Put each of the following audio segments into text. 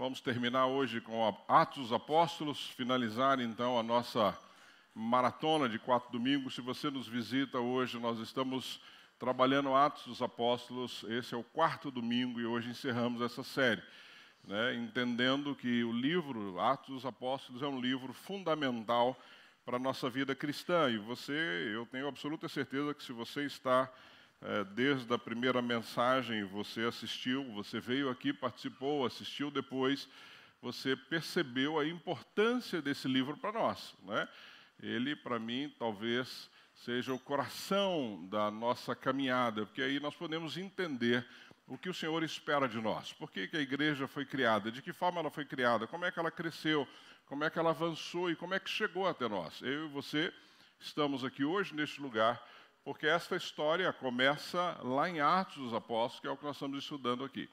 vamos terminar hoje com Atos dos Apóstolos, finalizar então a nossa maratona de 4 domingos. Se você nos visita hoje, nós estamos trabalhando Atos dos Apóstolos, esse é o 4º domingo e hoje encerramos essa série, né? Entendendo que o livro Atos dos Apóstolos é um livro fundamental para a nossa vida cristã. E eu tenho absoluta certeza que se você está desde a primeira mensagem, você assistiu, você veio aqui, participou, assistiu depois, você percebeu a importância desse livro para nós, né? Ele, para mim, talvez seja o coração da nossa caminhada, porque aí nós podemos entender o que o Senhor espera de nós. Por que a igreja foi criada? De que forma ela foi criada? Como é que ela cresceu? Como é que ela avançou? E como é que chegou até nós? Eu e você estamos aqui hoje, neste lugar, porque esta história começa lá em Atos dos Apóstolos, que é o que nós estamos estudando aqui.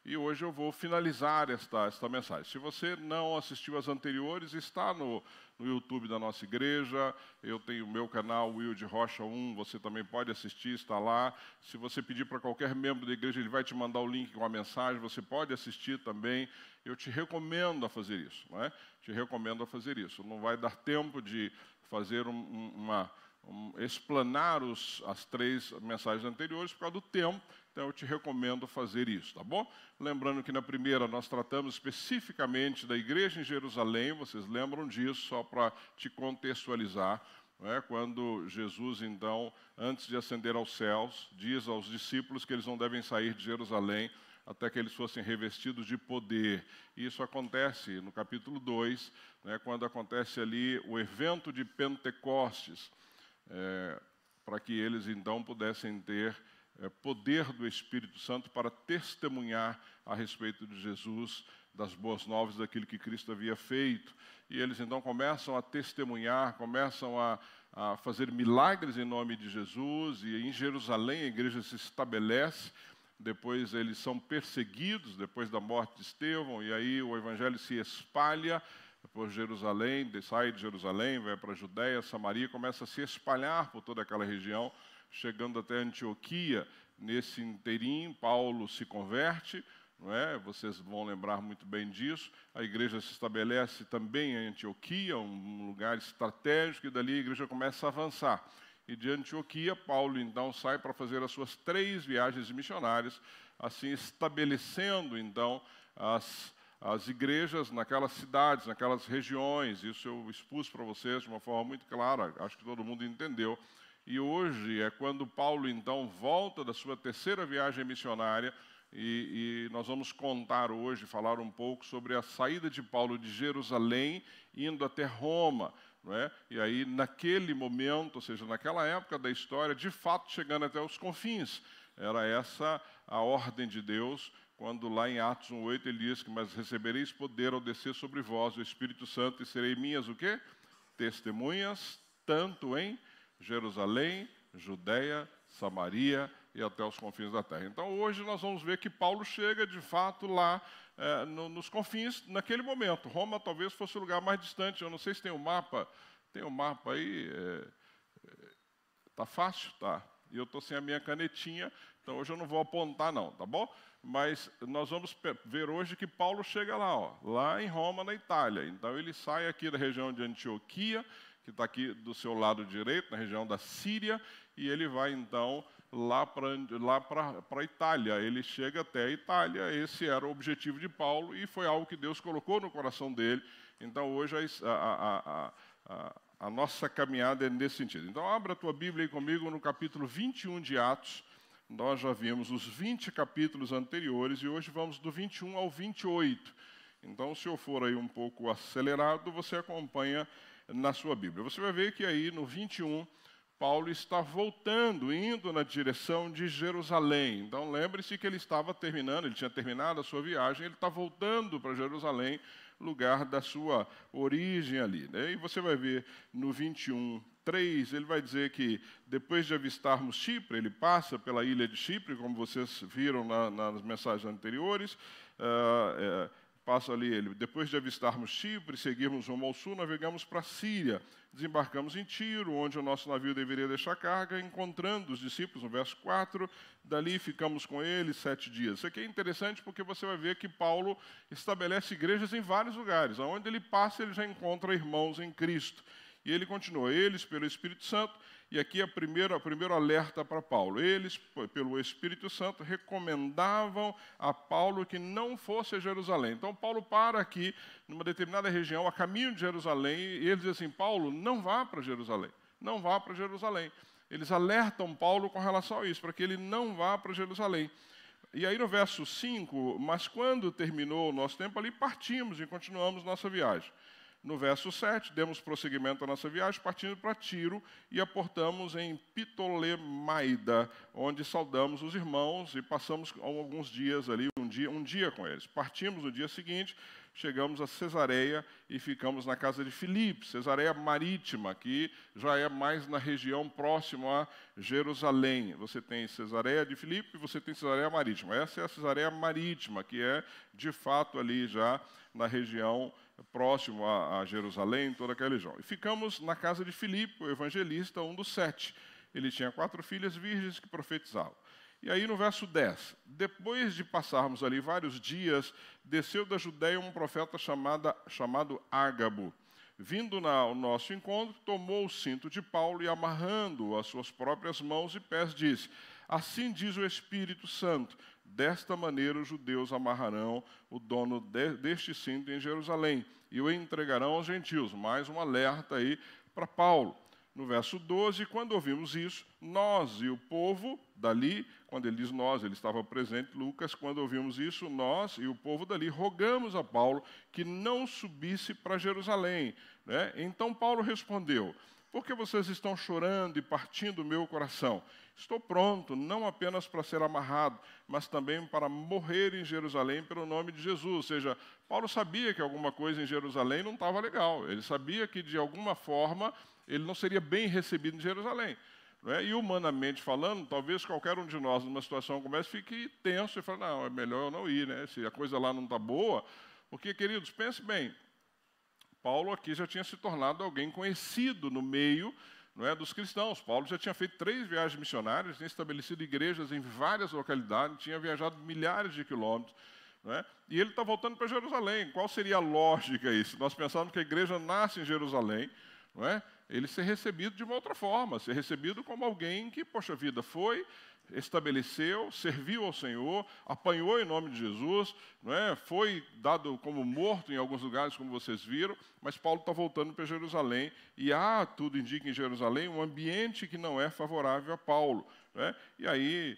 E hoje eu vou finalizar esta mensagem. Se você não assistiu às anteriores, está no YouTube da nossa igreja. Eu tenho o meu canal, Will de Rocha 1, você também pode assistir, está lá. Se você pedir para qualquer membro da igreja, ele vai te mandar o link com a mensagem, você pode assistir também. Eu te recomendo a fazer isso, não é? Te recomendo a fazer isso. Não vai dar tempo de fazer explanar as 3 mensagens anteriores por causa do tempo, então eu te recomendo fazer isso, tá bom? Lembrando que na primeira nós tratamos especificamente da igreja em Jerusalém, vocês lembram disso, só para te contextualizar, né? Quando Jesus, então, antes de ascender aos céus, diz aos discípulos que eles não devem sair de Jerusalém até que eles fossem revestidos de poder. Isso acontece no capítulo 2, né, quando acontece ali o evento de Pentecostes, para que eles então pudessem ter poder do Espírito Santo para testemunhar a respeito de Jesus, das boas novas, daquilo que Cristo havia feito. E eles então começam a testemunhar, começam a fazer milagres em nome de Jesus, e em Jerusalém a igreja se estabelece. Depois eles são perseguidos, depois da morte de Estevão, e aí o evangelho se espalha por Jerusalém, sai de Jerusalém, vai para a Judéia, Samaria, começa a se espalhar por toda aquela região, chegando até Antioquia. Nesse inteirinho, Paulo se converte, não é? Vocês vão lembrar muito bem disso. A igreja se estabelece também em Antioquia, um lugar estratégico, e dali a igreja começa a avançar. E de Antioquia, Paulo então sai para fazer as suas 3 viagens missionárias, assim estabelecendo então as igrejas naquelas cidades, naquelas regiões. Isso eu expus para vocês de uma forma muito clara, acho que todo mundo entendeu. E hoje é quando Paulo então volta da sua 3ª viagem missionária, e nós vamos contar hoje, falar um pouco sobre a saída de Paulo de Jerusalém, indo até Roma, não é? E aí naquele momento, ou seja, naquela época da história, de fato chegando até os confins. Era essa a ordem de Deus, quando lá em Atos 1:8 ele diz que: mas recebereis poder ao descer sobre vós o Espírito Santo, e serei minhas o quê? Testemunhas, tanto em Jerusalém, Judéia, Samaria e até os confins da terra. Então hoje nós vamos ver que Paulo chega de fato lá nos confins, naquele momento. Roma talvez fosse o lugar mais distante. Eu não sei se tem um mapa. Tem um mapa aí? Tá fácil? Tá. E eu estou sem a minha canetinha, então hoje eu não vou apontar não, tá bom? Mas nós vamos ver hoje que Paulo chega lá, ó, lá em Roma, na Itália. Então ele sai aqui da região de Antioquia, que está aqui do seu lado direito, na região da Síria, e ele vai então lá para a Itália. Ele chega até a Itália, esse era o objetivo de Paulo, e foi algo que Deus colocou no coração dele. Então hoje a nossa caminhada é nesse sentido. Então abra a tua Bíblia aí comigo no capítulo 21 de Atos. Nós já vimos os 20 capítulos anteriores e hoje vamos do 21 ao 28. Então, se eu for aí um pouco acelerado, você acompanha na sua Bíblia. Você vai ver que aí no 21, Paulo está voltando, indo na direção de Jerusalém. Então, lembre-se que ele tinha terminado a sua viagem, ele está voltando para Jerusalém, lugar da sua origem ali, né? E você vai ver no 21:3, ele vai dizer que depois de avistarmos Chipre, ele passa pela ilha de Chipre, como vocês viram nas mensagens anteriores, passa ali ele. Depois de avistarmos Chipre, seguirmos rumo ao sul, navegamos para a Síria. Desembarcamos em Tiro, onde o nosso navio deveria deixar carga, encontrando os discípulos, no verso 4. Dali ficamos com eles 7 dias. Isso aqui é interessante porque você vai ver que Paulo estabelece igrejas em vários lugares. Onde ele passa, ele já encontra irmãos em Cristo. E ele continua, eles, pelo Espírito Santo, e aqui é o primeiro alerta para Paulo. Eles, pelo Espírito Santo, recomendavam a Paulo que não fosse a Jerusalém. Então, Paulo para aqui, numa determinada região, a caminho de Jerusalém, e ele diz assim, Paulo, não vá para Jerusalém, não vá para Jerusalém. Eles alertam Paulo com relação a isso, para que ele não vá para Jerusalém. E aí no verso 5, mas quando terminou o nosso tempo ali, partimos e continuamos nossa viagem. No verso 7, demos prosseguimento à nossa viagem, partindo para Tiro e aportamos em Ptolemaida, onde saudamos os irmãos e passamos alguns dias ali, um dia com eles. Partimos no dia seguinte, chegamos a Cesareia e ficamos na casa de Filipe, Cesareia Marítima, que já é mais na região próxima a Jerusalém. Você tem Cesareia de Filipe e você tem Cesareia Marítima. Essa é a Cesareia Marítima, que é, de fato, ali já na região próximo a Jerusalém, toda aquela região. E ficamos na casa de Filipe, o evangelista, um dos 7. Ele tinha 4 filhas virgens que profetizavam. E aí no verso 10, depois de passarmos ali vários dias, desceu da Judéia um profeta chamado Ágabo. Vindo ao nosso encontro, tomou o cinto de Paulo e amarrando-o às suas próprias mãos e pés, disse, assim diz o Espírito Santo, desta maneira os judeus amarrarão o dono deste cinto em Jerusalém e o entregarão aos gentios. Mais um alerta aí para Paulo. No verso 12, quando ouvimos isso, nós e o povo dali, quando ele diz nós, ele estava presente, Lucas, quando ouvimos isso, nós e o povo dali rogamos a Paulo que não subisse para Jerusalém. Né? Então Paulo respondeu, por que vocês estão chorando e partindo o meu coração? Estou pronto, não apenas para ser amarrado, mas também para morrer em Jerusalém pelo nome de Jesus. Ou seja, Paulo sabia que alguma coisa em Jerusalém não estava legal. Ele sabia que, de alguma forma, ele não seria bem recebido em Jerusalém. Não é? E, humanamente falando, talvez qualquer um de nós, numa situação como essa, fique tenso e fale, não, é melhor eu não ir, né? Se a coisa lá não está boa. Porque, queridos, pense bem, Paulo aqui já tinha se tornado alguém conhecido no meio, não é, dos cristãos. Paulo já tinha feito 3 viagens missionárias, tinha estabelecido igrejas em várias localidades, tinha viajado milhares de quilômetros. Não é? E ele está voltando para Jerusalém. Qual seria a lógica aí? Se nós pensarmos que a igreja nasce em Jerusalém, não é? Ele ser recebido de uma outra forma, ser recebido como alguém que, poxa vida, foi, estabeleceu, serviu ao Senhor, apanhou em nome de Jesus, não é? Foi dado como morto em alguns lugares, como vocês viram, mas Paulo está voltando para Jerusalém, e tudo indica em Jerusalém, um ambiente que não é favorável a Paulo. Não é? E aí,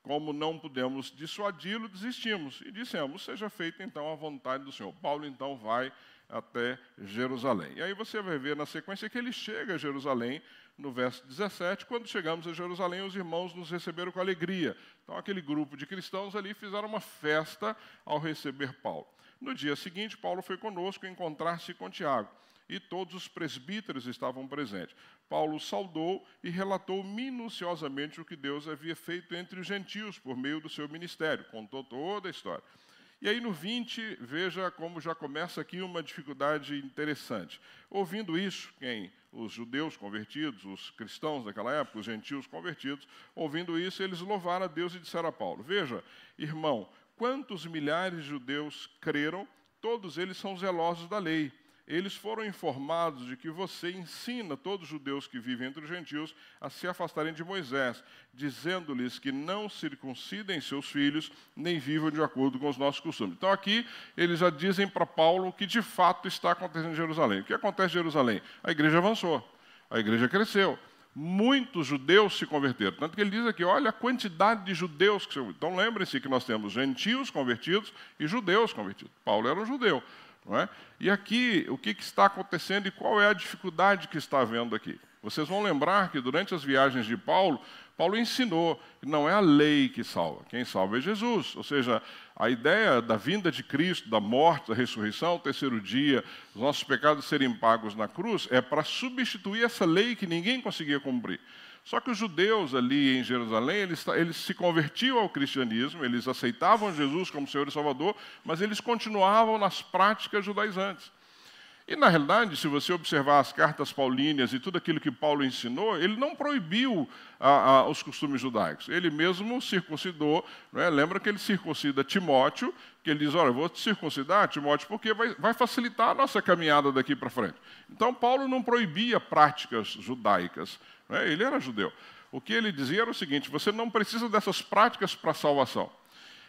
como não pudemos dissuadi-lo, desistimos, e dissemos, seja feita então a vontade do Senhor. Paulo então vai até Jerusalém. E aí você vai ver na sequência que ele chega a Jerusalém, no verso 17, quando chegamos a Jerusalém, os irmãos nos receberam com alegria. Então, aquele grupo de cristãos ali fizeram uma festa ao receber Paulo. No dia seguinte, Paulo foi conosco encontrar-se com Tiago, e todos os presbíteros estavam presentes. Paulo saudou e relatou minuciosamente o que Deus havia feito entre os gentios por meio do seu ministério. Contou toda a história. E aí no 20, veja como já começa aqui uma dificuldade interessante. Ouvindo isso, os judeus convertidos, os cristãos daquela época, os gentios convertidos, ouvindo isso, eles louvaram a Deus e disseram a Paulo, veja, irmão, quantos milhares de judeus creram, todos eles são zelosos da lei. Eles foram informados de que você ensina todos os judeus que vivem entre os gentios a se afastarem de Moisés, dizendo-lhes que não circuncidem seus filhos, nem vivam de acordo com os nossos costumes. Então aqui eles já dizem para Paulo o que de fato está acontecendo em Jerusalém. O que acontece em Jerusalém? A igreja avançou, a igreja cresceu. Muitos judeus se converteram. Tanto que ele diz aqui, olha a quantidade de judeus que se converteram. Então lembrem-se que nós temos gentios convertidos e judeus convertidos. Paulo era um judeu. Não é? E aqui, o que está acontecendo e qual é a dificuldade que está havendo aqui? Vocês vão lembrar que durante as viagens de Paulo, Paulo ensinou que não é a lei que salva, quem salva é Jesus. Ou seja, a ideia da vinda de Cristo, da morte, da ressurreição, o terceiro dia, os nossos pecados serem pagos na cruz, é para substituir essa lei que ninguém conseguia cumprir. Só que os judeus ali em Jerusalém, eles se convertiam ao cristianismo, eles aceitavam Jesus como Senhor e Salvador, mas eles continuavam nas práticas judaizantes. E, na realidade, se você observar as cartas paulíneas e tudo aquilo que Paulo ensinou, ele não proibiu os costumes judaicos. Ele mesmo circuncidou, não é? Lembra que ele circuncida Timóteo, que ele diz, olha, eu vou te circuncidar, Timóteo, porque vai facilitar a nossa caminhada daqui para frente. Então, Paulo não proibia práticas judaicas, não é? Ele era judeu. O que ele dizia era o seguinte, você não precisa dessas práticas para a salvação.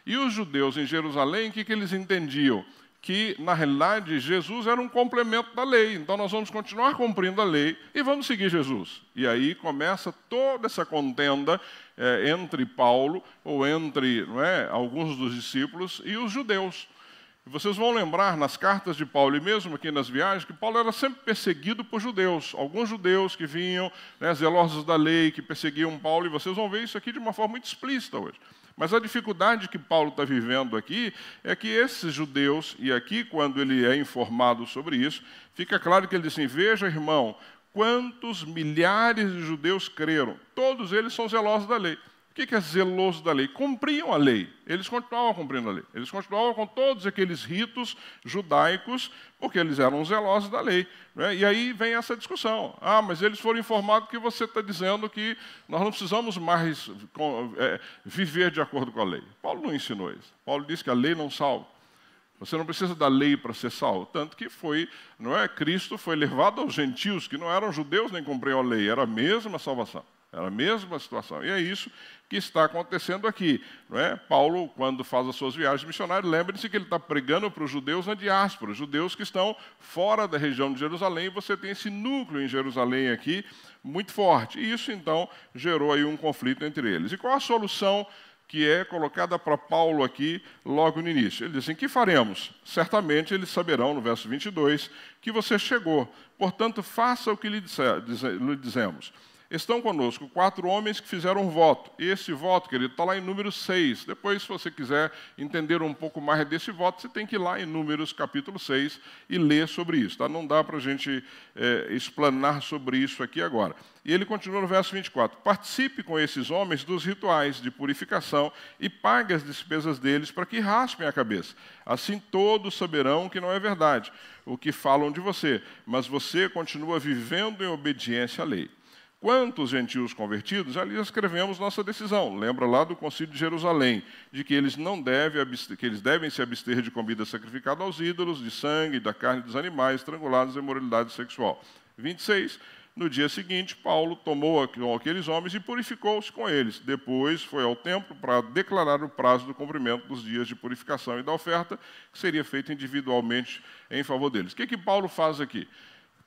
E os judeus em Jerusalém, o que eles entendiam? Que, na realidade, Jesus era um complemento da lei. Então, nós vamos continuar cumprindo a lei e vamos seguir Jesus. E aí começa toda essa contenda entre Paulo, ou entre alguns dos discípulos, e os judeus. E vocês vão lembrar, nas cartas de Paulo, e mesmo aqui nas viagens, que Paulo era sempre perseguido por judeus. Alguns judeus que vinham, zelosos da lei, que perseguiam Paulo, e vocês vão ver isso aqui de uma forma muito explícita hoje. Mas a dificuldade que Paulo está vivendo aqui é que esses judeus, e aqui quando ele é informado sobre isso, fica claro que ele diz assim, veja, irmão, quantos milhares de judeus creram, todos eles são zelosos da lei. O que é zeloso da lei? Cumpriam a lei, eles continuavam cumprindo a lei, eles continuavam com todos aqueles ritos judaicos, porque eles eram zelosos da lei. Né? E aí vem essa discussão. Ah, mas eles foram informados que você está dizendo que nós não precisamos mais viver de acordo com a lei. Paulo não ensinou isso. Paulo disse que a lei não salva. Você não precisa da lei para ser salvo. Tanto que Cristo foi levado aos gentios, que não eram judeus nem cumpriam a lei, era a mesma salvação. Era a mesma situação. E é isso que está acontecendo aqui. Não é? Paulo, quando faz as suas viagens missionárias, lembre-se que ele está pregando para os judeus na diáspora, judeus que estão fora da região de Jerusalém, e você tem esse núcleo em Jerusalém aqui muito forte. E isso, então, gerou aí um conflito entre eles. E qual a solução que é colocada para Paulo aqui logo no início? Ele diz assim, que faremos? Certamente eles saberão, no verso 22, que você chegou. Portanto, faça o que lhe dizemos. Estão conosco 4 homens que fizeram um voto. Esse voto, querido, está lá em Números 6. Depois, se você quiser entender um pouco mais desse voto, você tem que ir lá em Números capítulo 6 e ler sobre isso. Tá? Não dá para a gente explanar sobre isso aqui agora. E ele continua no verso 24. Participe com esses homens dos rituais de purificação e pague as despesas deles para que raspem a cabeça. Assim todos saberão que não é verdade o que falam de você, mas você continua vivendo em obediência à lei. Quanto os gentios convertidos, ali escrevemos nossa decisão. Lembra lá do Concílio de Jerusalém, de que eles devem se abster de comida sacrificada aos ídolos, de sangue, da carne dos animais, estrangulados e imoralidade sexual. 26. No dia seguinte, Paulo tomou aqueles homens e purificou-se com eles. Depois foi ao templo para declarar o prazo do cumprimento dos dias de purificação e da oferta, que seria feita individualmente em favor deles. O que Paulo faz aqui?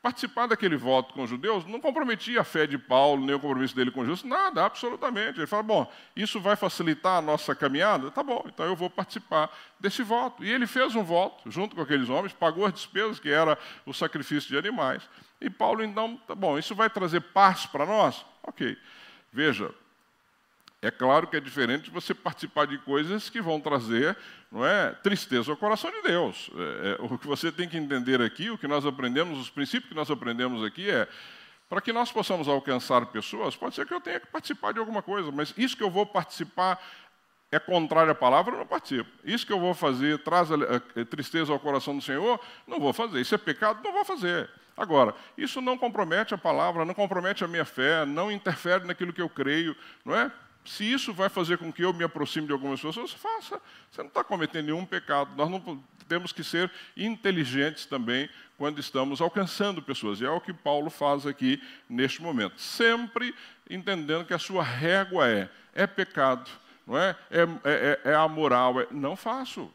Participar daquele voto com os judeus não comprometia a fé de Paulo, nem o compromisso dele com os judeus, nada, absolutamente. Ele fala, bom, isso vai facilitar a nossa caminhada? Tá bom, então eu vou participar desse voto. E ele fez um voto, junto com aqueles homens, pagou as despesas, que era o sacrifício de animais. E Paulo, então, tá bom, isso vai trazer paz para nós? Ok. Veja, é claro que é diferente de você participar de coisas que vão trazer tristeza ao coração de Deus. O que você tem que entender aqui, o que nós aprendemos, os princípios que nós aprendemos aqui para que nós possamos alcançar pessoas, pode ser que eu tenha que participar de alguma coisa, mas isso que eu vou participar é contrário à palavra, eu não participo. Isso que eu vou fazer traz tristeza ao coração do Senhor, não vou fazer. Isso é pecado, não vou fazer. Agora, isso não compromete a palavra, não compromete a minha fé, não interfere naquilo que eu creio, não é? Se isso vai fazer com que eu me aproxime de algumas pessoas, faça. Você não está cometendo nenhum pecado. Nós não temos que ser inteligentes também quando estamos alcançando pessoas. E é o que Paulo faz aqui neste momento. Sempre entendendo que a sua régua é pecado, não é? É amoral. Não faço.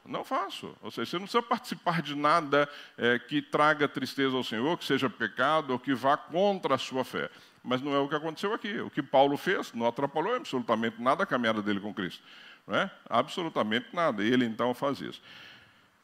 Ou seja, você não precisa participar de nada que traga tristeza ao Senhor, que seja pecado ou que vá contra a sua fé. Mas não é o que aconteceu aqui. O que Paulo fez não atrapalhou absolutamente nada a caminhada dele com Cristo. Não é? Absolutamente nada. E ele, então, faz isso.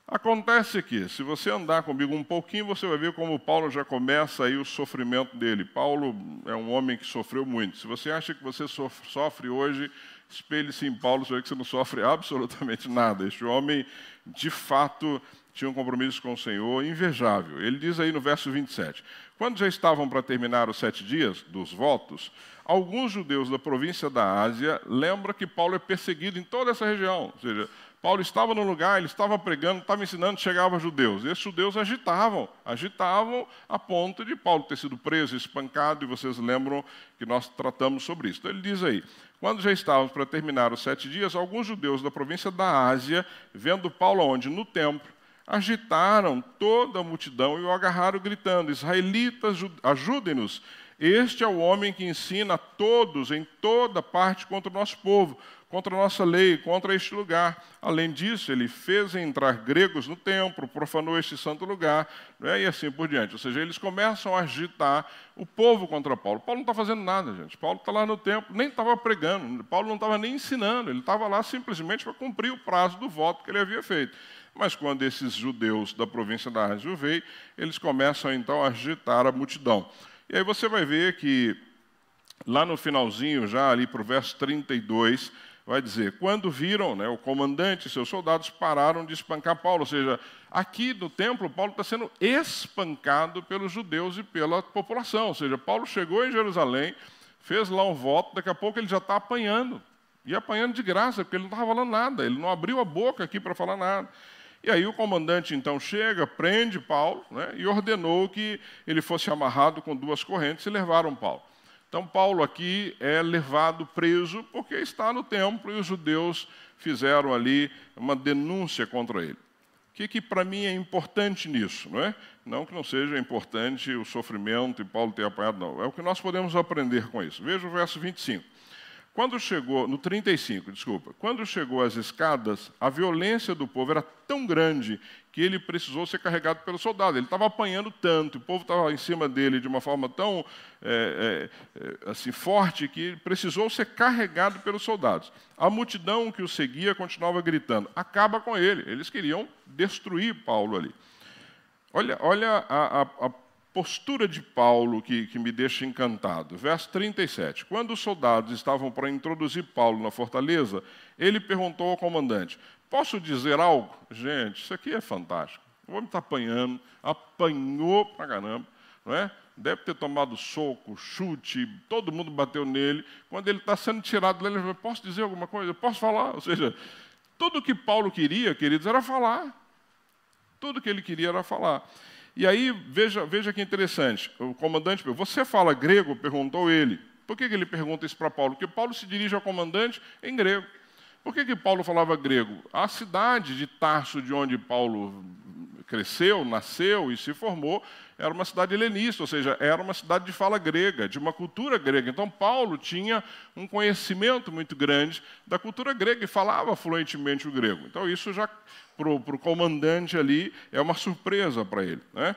Acontece que, se você andar comigo um pouquinho, você vai ver como Paulo já começa aí o sofrimento dele. Paulo é um homem que sofreu muito. Se você acha que você sofre hoje, espelhe-se em Paulo, você vê que você não sofre absolutamente nada. Este homem de fato, tinha um compromisso com o Senhor invejável. Ele diz aí no verso 27, quando já estavam para terminar os 7 dias dos votos, alguns judeus da província da Ásia lembram que Paulo é perseguido em toda essa região. Ou seja, Paulo estava no lugar, ele estava pregando, estava ensinando, chegavam judeus. E esses judeus agitavam a ponto de Paulo ter sido preso, espancado, e vocês lembram que nós tratamos sobre isso. Então ele diz aí, quando já estávamos para terminar os 7 dias, alguns judeus da província da Ásia, vendo Paulo onde? No templo, agitaram toda a multidão e o agarraram gritando, israelitas, ajudem-nos. Este é o homem que ensina a todos, em toda parte, contra o nosso povo, contra a nossa lei, contra este lugar. Além disso, ele fez entrar gregos no templo, profanou este santo lugar, né, e assim por diante. Ou seja, eles começam a agitar o povo contra Paulo. Paulo não está fazendo nada, gente. Paulo está lá no templo, nem estava pregando, Paulo não estava nem ensinando, ele estava lá simplesmente para cumprir o prazo do voto que ele havia feito. Mas quando esses judeus da província da Ásia o veem, eles começam então a agitar a multidão. E aí você vai ver que, lá no finalzinho, já ali para o verso 32, vai dizer, quando viram, né, o comandante e seus soldados pararam de espancar Paulo. Ou seja, aqui no templo, Paulo está sendo espancado pelos judeus e pela população. Ou seja, Paulo chegou em Jerusalém, fez lá um voto, daqui a pouco ele já está apanhando. E apanhando de graça, porque ele não estava falando nada, ele não abriu a boca aqui para falar nada. E aí o comandante, então, chega, prende Paulo, né, e ordenou que ele fosse amarrado com 2 correntes e levaram Paulo. Então, Paulo aqui é levado preso porque está no templo e os judeus fizeram ali uma denúncia contra ele. O que para mim é importante nisso? Não é? Não que não seja importante o sofrimento e Paulo ter apanhado, não. É o que nós podemos aprender com isso. Veja o verso 25. Quando chegou, no 35, desculpa, quando chegou às escadas, a violência do povo era tão grande que ele precisou ser carregado pelo soldado. Ele estava apanhando tanto, o povo estava em cima dele de uma forma tão assim, forte que precisou ser carregado pelos soldados. A multidão que o seguia continuava gritando, acaba com ele. Eles queriam destruir Paulo ali. Olha a postura de Paulo que me deixa encantado. Verso 37. Quando os soldados estavam para introduzir Paulo na fortaleza, ele perguntou ao comandante, posso dizer algo? Gente, isso aqui é fantástico. O homem está apanhando, apanhou pra caramba, não é? Deve ter tomado soco, chute, todo mundo bateu nele. Quando ele está sendo tirado dele, ele falou, posso dizer alguma coisa? Posso falar? Ou seja, tudo que Paulo queria, queridos, era falar. Tudo que ele queria era falar. E aí, veja que interessante, o comandante perguntou, você fala grego? Perguntou ele. Por que ele pergunta isso para Paulo? Porque Paulo se dirige ao comandante em grego. Por que Paulo falava grego? A cidade de Tarso, de onde Paulo cresceu, nasceu e se formou, era uma cidade helenista, ou seja, era uma cidade de fala grega, de uma cultura grega. Então, Paulo tinha um conhecimento muito grande da cultura grega e falava fluentemente o grego. Então, isso já, para o comandante ali, é uma surpresa para ele, né?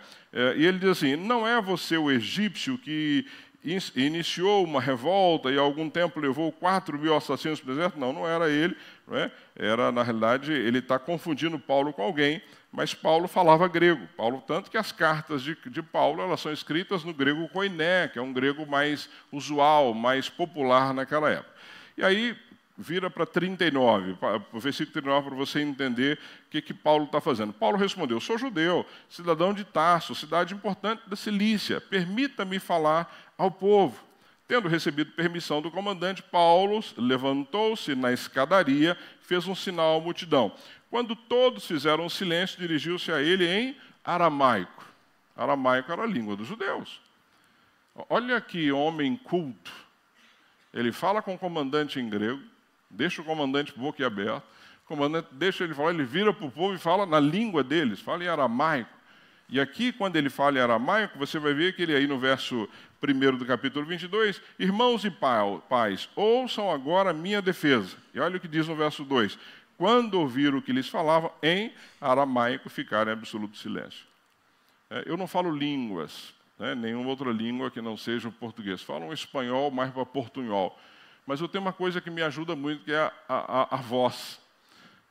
E ele diz assim, não é você o egípcio que iniciou uma revolta e há algum tempo levou 4.000 assassinos para o deserto? Não, não era ele, não é? Era, na realidade, ele está confundindo Paulo com alguém, mas Paulo falava grego. Tanto que as cartas de Paulo elas são escritas no grego koiné, que é um grego mais usual, mais popular naquela época. E aí vira para 39, o versículo 39, para você entender o que Paulo está fazendo. Paulo respondeu, sou judeu, cidadão de Tarso, cidade importante da Cilícia, permita-me falar ao povo. Tendo recebido permissão do comandante, Paulo levantou-se na escadaria, fez um sinal à multidão. Quando todos fizeram um silêncio, dirigiu-se a ele em aramaico. Aramaico era a língua dos judeus. Olha que homem culto. Ele fala com o comandante em grego, deixa o comandante boquiaberto, o comandante deixa ele falar, ele vira para o povo e fala na língua deles, fala em aramaico. E aqui, quando ele fala em aramaico, você vai ver que ele aí no verso 1 do capítulo 22, irmãos e pais, ouçam agora a minha defesa. E olha o que diz no verso 2, quando ouviram o que lhes falava, em aramaico ficaram em absoluto silêncio. Eu não falo línguas, nenhuma outra língua que não seja o português. Falo um espanhol mais para portunhol. Mas eu tenho uma coisa que me ajuda muito, que é a voz.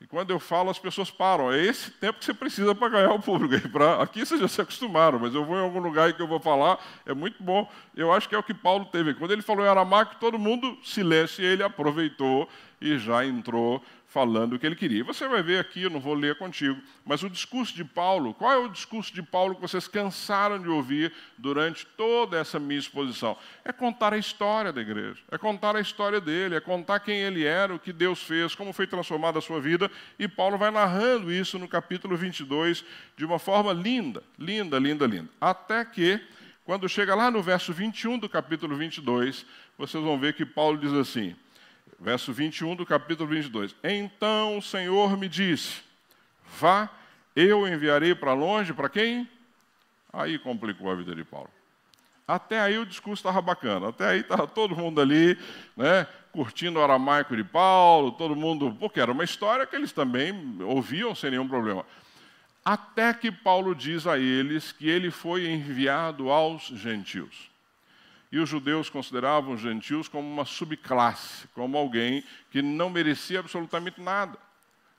E quando eu falo, as pessoas param. É esse tempo que você precisa para ganhar o público. Aqui vocês já se acostumaram, mas eu vou em algum lugar que eu vou falar, é muito bom. Eu acho que é o que Paulo teve. Quando ele falou em aramaico, todo mundo silêncio, e ele aproveitou e já entrou falando o que ele queria. E você vai ver aqui, eu não vou ler contigo, mas o discurso de Paulo, qual é o discurso de Paulo que vocês cansaram de ouvir durante toda essa minha exposição? É contar a história da igreja, é contar a história dele, é contar quem ele era, o que Deus fez, como foi transformada a sua vida, e Paulo vai narrando isso no capítulo 22 de uma forma linda, linda, linda, linda. Até que, quando chega lá no verso 21 do capítulo 22, vocês vão ver que Paulo diz assim, verso 21 do capítulo 22. Então o Senhor me disse, vá, eu enviarei para longe, para quem? Aí complicou a vida de Paulo. Até aí o discurso estava bacana, até aí estava todo mundo ali, né, curtindo o aramaico de Paulo, todo mundo, porque era uma história que eles também ouviam sem nenhum problema. Até que Paulo diz a eles que ele foi enviado aos gentios. E os judeus consideravam os gentios como uma subclasse, como alguém que não merecia absolutamente nada,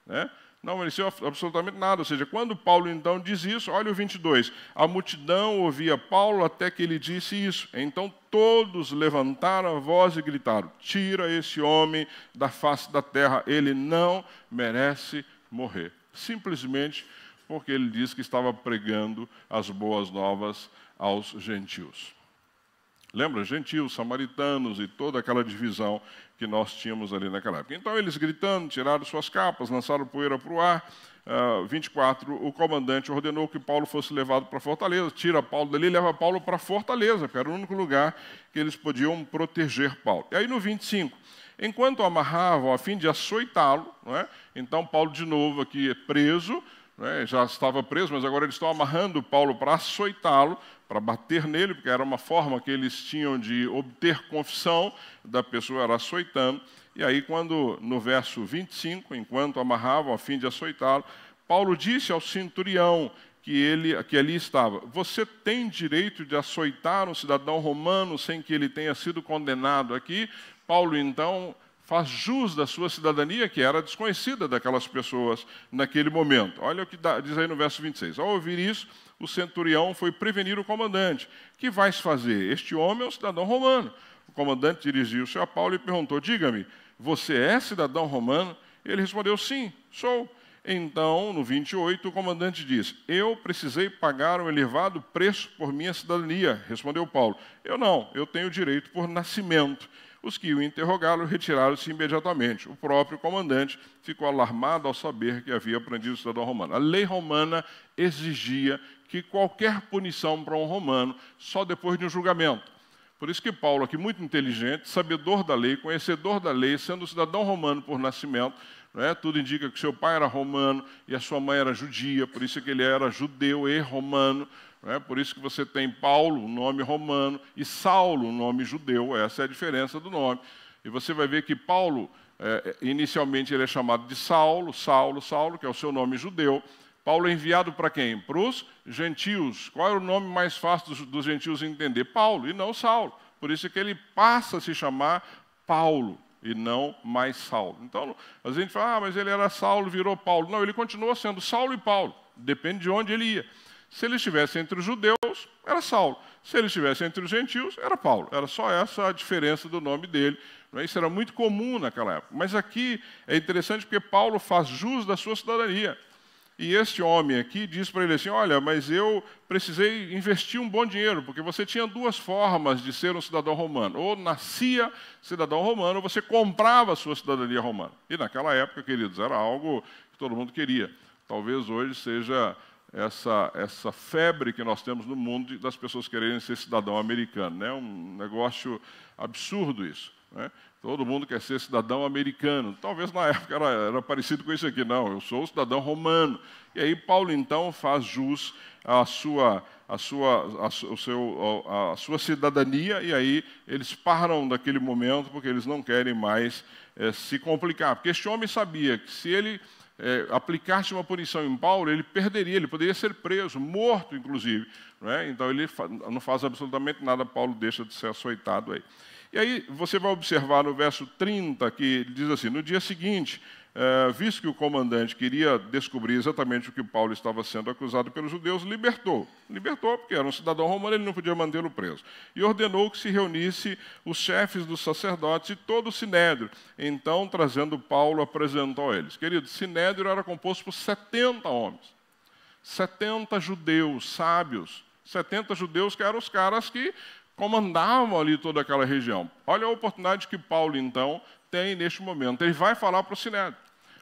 né? Não merecia absolutamente nada. Ou seja, quando Paulo então diz isso, olha o 22, a multidão ouvia Paulo até que ele disse isso. Então todos levantaram a voz e gritaram, tira esse homem da face da terra, ele não merece morrer. Simplesmente porque ele disse que estava pregando as boas novas aos gentios. Lembra? Gentios, samaritanos e toda aquela divisão que nós tínhamos ali naquela época. Então, eles gritando, tiraram suas capas, lançaram poeira para o ar. 24, o comandante ordenou que Paulo fosse levado para a fortaleza. Tira Paulo dali e leva Paulo para a fortaleza, que era o único lugar que eles podiam proteger Paulo. E aí, no 25, enquanto o amarravam a fim de açoitá-lo, não é? Então, Paulo, de novo, aqui é preso, já estava preso, mas agora eles estão amarrando Paulo para açoitá-lo, para bater nele, porque era uma forma que eles tinham de obter confissão da pessoa, era açoitando. E aí, quando no verso 25, enquanto amarravam a fim de açoitá-lo, Paulo disse ao centurião que ali estava, você tem direito de açoitar um cidadão romano sem que ele tenha sido condenado aqui? Paulo, então, faz jus da sua cidadania, que era desconhecida daquelas pessoas naquele momento. Olha o que diz aí no verso 26. Ao ouvir isso, o centurião foi prevenir o comandante. Que vais fazer? Este homem é um cidadão romano. O comandante dirigiu-se a Paulo e perguntou, diga-me, você é cidadão romano? Ele respondeu, sim, sou. Então, no 28, o comandante disse, eu precisei pagar um elevado preço por minha cidadania. Respondeu Paulo, eu não, eu tenho direito por nascimento. Os que o interrogaram retiraram-se imediatamente. O próprio comandante ficou alarmado ao saber que havia prendido o cidadão romano. A lei romana exigia que qualquer punição para um romano só depois de um julgamento. Por isso que Paulo, aqui muito inteligente, sabedor da lei, conhecedor da lei, sendo cidadão romano por nascimento, tudo indica que seu pai era romano e a sua mãe era judia, por isso que ele era judeu e romano. Por isso que você tem Paulo, um nome romano, e Saulo, um nome judeu. Essa é a diferença do nome. E você vai ver que Paulo, inicialmente ele é chamado de Saulo, Saulo, que é o seu nome judeu. Paulo é enviado para quem? Para os gentios. Qual é o nome mais fácil dos gentios entender? Paulo, e não Saulo. Por isso que ele passa a se chamar Paulo, e não mais Saulo. Então, a gente fala, mas ele era Saulo, virou Paulo. Não, ele continua sendo Saulo e Paulo. Depende de onde ele ia. Se ele estivesse entre os judeus, era Saulo. Se ele estivesse entre os gentios, era Paulo. Era só essa a diferença do nome dele. Isso era muito comum naquela época. Mas aqui é interessante porque Paulo faz jus da sua cidadania. E este homem aqui diz para ele assim, olha, mas eu precisei investir um bom dinheiro, porque você tinha duas formas de ser um cidadão romano. Ou nascia cidadão romano, ou você comprava a sua cidadania romana. E naquela época, queridos, era algo que todo mundo queria. Talvez hoje seja essa febre que nós temos no mundo das pessoas quererem ser cidadão americano. É um negócio absurdo isso. Todo mundo quer ser cidadão americano. Talvez na época era parecido com isso aqui. Não, eu sou cidadão romano. E aí Paulo, então, faz jus à sua cidadania, e aí eles param daquele momento porque eles não querem mais se complicar. Porque este homem sabia que se ele aplicasse uma punição em Paulo, ele perderia, ele poderia ser preso, morto, inclusive. Então, ele não faz absolutamente nada, Paulo deixa de ser açoitado aí. E aí, você vai observar no verso 30, que diz assim, no dia seguinte, visto que o comandante queria descobrir exatamente o que Paulo estava sendo acusado pelos judeus, libertou. Libertou porque era um cidadão romano, ele não podia mantê-lo preso. E ordenou que se reunisse os chefes dos sacerdotes e todo o sinédrio. Então, trazendo Paulo, apresentou a eles. Queridos, o sinédrio era composto por 70 homens. 70 judeus sábios. 70 judeus que eram os caras que comandavam ali toda aquela região. Olha a oportunidade que Paulo, então, tem neste momento. Ele vai falar para o sinédrio.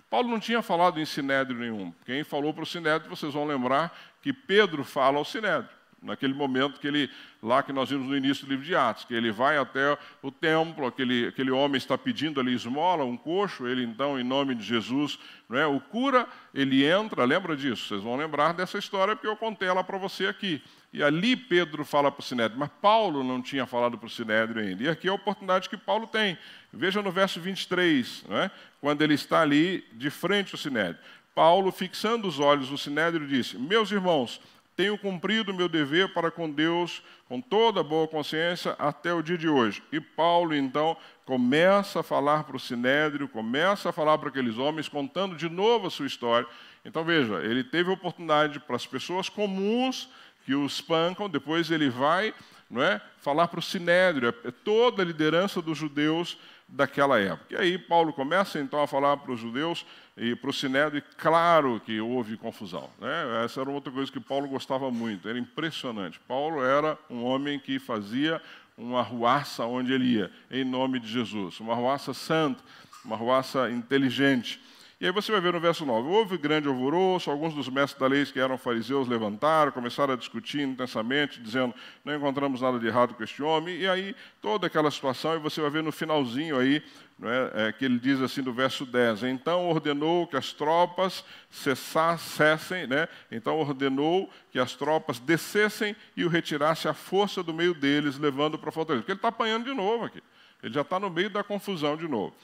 Paulo não tinha falado em sinédrio nenhum. Quem falou para o sinédrio, vocês vão lembrar que Pedro fala ao sinédrio. Naquele momento que ele, lá que nós vimos no início do livro de Atos, que ele vai até o templo, aquele homem está pedindo ali esmola, um coxo, ele então, em nome de Jesus, não é, o cura, ele entra, lembra disso? Vocês vão lembrar dessa história, porque eu contei ela para você aqui. E ali Pedro fala para o sinédrio, mas Paulo não tinha falado para o sinédrio ainda. E aqui é a oportunidade que Paulo tem. Veja no verso 23, não é? Quando ele está ali de frente ao sinédrio. Paulo, fixando os olhos no sinédrio, disse, meus irmãos, tenho cumprido o meu dever para com Deus com toda boa consciência até o dia de hoje. E Paulo, então, começa a falar para o sinédrio, começa a falar para aqueles homens, contando de novo a sua história. Então, veja, ele teve a oportunidade para as pessoas comuns que o espancam, depois ele vai, não é, falar para o sinédrio, toda a liderança dos judeus daquela época. E aí Paulo começa então a falar para os judeus e para o sinédrio, e claro que houve confusão, né? Essa era outra coisa que Paulo gostava muito, era impressionante. Paulo era um homem que fazia uma arruaça onde ele ia, em nome de Jesus, uma arruaça santa, uma arruaça inteligente. E aí você vai ver no verso 9, houve grande alvoroço, alguns dos mestres da lei que eram fariseus levantaram, começaram a discutir intensamente, dizendo, não encontramos nada de errado com este homem, e aí toda aquela situação, e você vai ver no finalzinho aí, não é, que ele diz assim do verso 10, então ordenou que as tropas cessem, né? Então ordenou que as tropas descessem e o retirasse à força do meio deles, levando para a fortaleza, porque ele está apanhando de novo aqui, ele já está no meio da confusão de novo.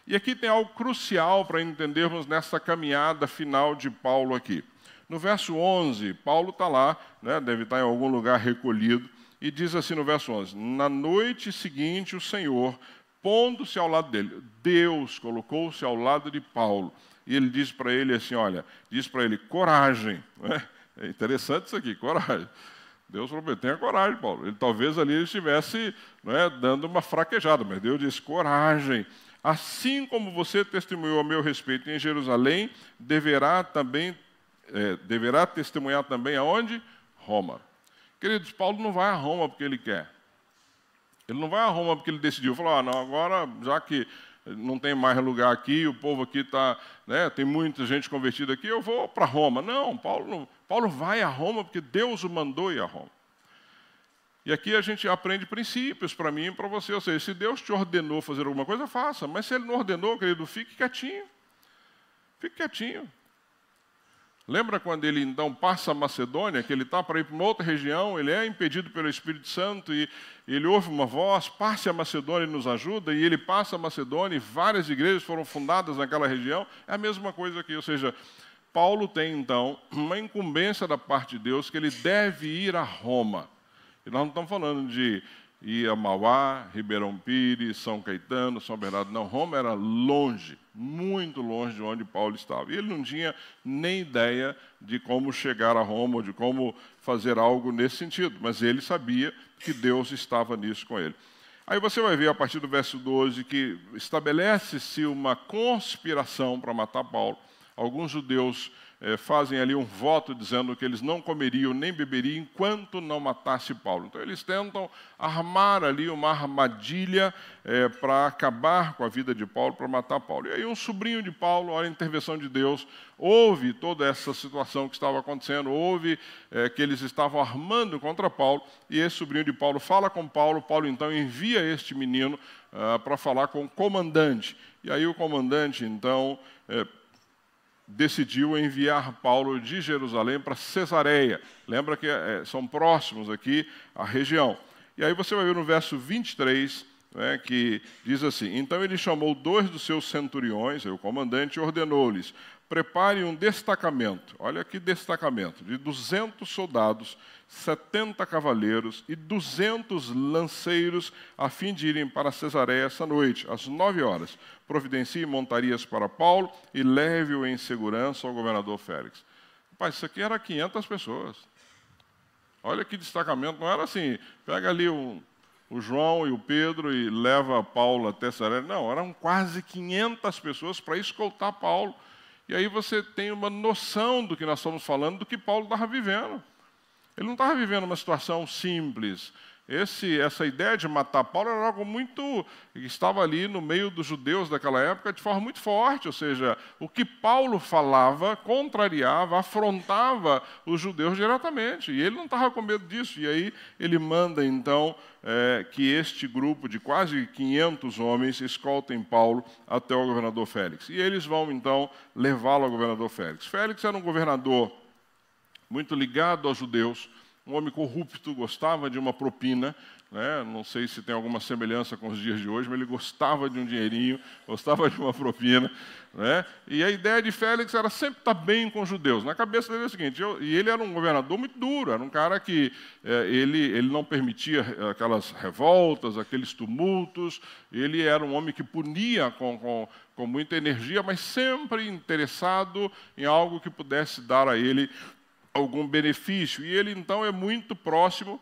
E aqui tem algo crucial para entendermos nessa caminhada final de Paulo aqui. No verso 11, Paulo está lá, né, deve estar em algum lugar recolhido, e diz assim no verso 11, na noite seguinte o Senhor, pondo-se ao lado dele, Deus colocou-se ao lado de Paulo, e ele diz para ele assim, olha, diz para ele, coragem, né? É interessante isso aqui, coragem. Deus falou, tenha coragem, Paulo. Talvez ali ele estivesse, não é, dando uma fraquejada, mas Deus disse, coragem. Assim como você testemunhou a meu respeito em Jerusalém, deverá testemunhar também aonde? Roma. Queridos, Paulo não vai a Roma porque ele quer. Ele não vai a Roma porque ele decidiu. Falou, não, agora, já que não tem mais lugar aqui, o povo aqui está, né, tem muita gente convertida aqui, eu vou para Roma. Não, Paulo vai a Roma porque Deus o mandou ir a Roma. E aqui a gente aprende princípios para mim e para você. Ou seja, se Deus te ordenou fazer alguma coisa, faça. Mas se Ele não ordenou, querido, fique quietinho. Fique quietinho. Lembra quando ele então passa a Macedônia, que ele está para ir para uma outra região, ele é impedido pelo Espírito Santo e ele ouve uma voz, passe a Macedônia e nos ajuda, e ele passa a Macedônia e várias igrejas foram fundadas naquela região. É a mesma coisa aqui, ou seja, Paulo tem então uma incumbência da parte de Deus que ele deve ir a Roma. E nós não estamos falando de ir a Mauá, Ribeirão Pires, São Caetano, São Bernardo. Não, Roma era longe, muito longe de onde Paulo estava. E ele não tinha nem ideia de como chegar a Roma, ou de como fazer algo nesse sentido. Mas ele sabia que Deus estava nisso com ele. Aí você vai ver, a partir do verso 12, que estabelece-se uma conspiração para matar Paulo. Alguns judeus fazem ali um voto dizendo que eles não comeriam nem beberiam enquanto não matasse Paulo. Então eles tentam armar ali uma armadilha para acabar com a vida de Paulo, para matar Paulo. E aí um sobrinho de Paulo, olha a intervenção de Deus, ouve toda essa situação que estava acontecendo, ouve que eles estavam armando contra Paulo, e esse sobrinho de Paulo fala com Paulo, Paulo então envia este menino para falar com o comandante. E aí o comandante então decidiu enviar Paulo de Jerusalém para Cesareia. Lembra que são próximos aqui a região. E aí você vai ver no verso 23, né, que diz assim: então ele chamou 2 dos seus centuriões, o comandante, e ordenou-lhes: prepare um destacamento, olha que destacamento, de 200 soldados, 70 cavaleiros e 200 lanceiros, a fim de irem para Cesareia essa noite, às 9 horas. Providencie montarias para Paulo e leve-o em segurança ao governador Félix. Rapaz, isso aqui era 500 pessoas. Olha que destacamento, não era assim, pega ali o João e o Pedro e leva Paulo até Cesareia. Não, eram quase 500 pessoas para escoltar Paulo. E aí você tem uma noção do que nós estamos falando, do que Paulo estava vivendo. Ele não estava vivendo uma situação simples. Essa ideia de matar Paulo era algo muito que estava ali no meio dos judeus daquela época de forma muito forte. Ou seja, o que Paulo falava contrariava, afrontava os judeus diretamente. E ele não estava com medo disso. E aí ele manda, então, que este grupo de quase 500 homens escoltem Paulo até o governador Félix. E eles vão, então, levá-lo ao governador Félix. Félix era um governador muito ligado aos judeus, um homem corrupto, gostava de uma propina, né? Não sei se tem alguma semelhança com os dias de hoje, mas ele gostava de um dinheirinho, gostava de uma propina, né? E a ideia de Félix era sempre estar bem com os judeus. Na cabeça dele é o seguinte, e ele era um governador muito duro, era um cara que ele não permitia aquelas revoltas, aqueles tumultos, ele era um homem que punia com muita energia, mas sempre interessado em algo que pudesse dar a ele algum benefício. E ele, então, é muito próximo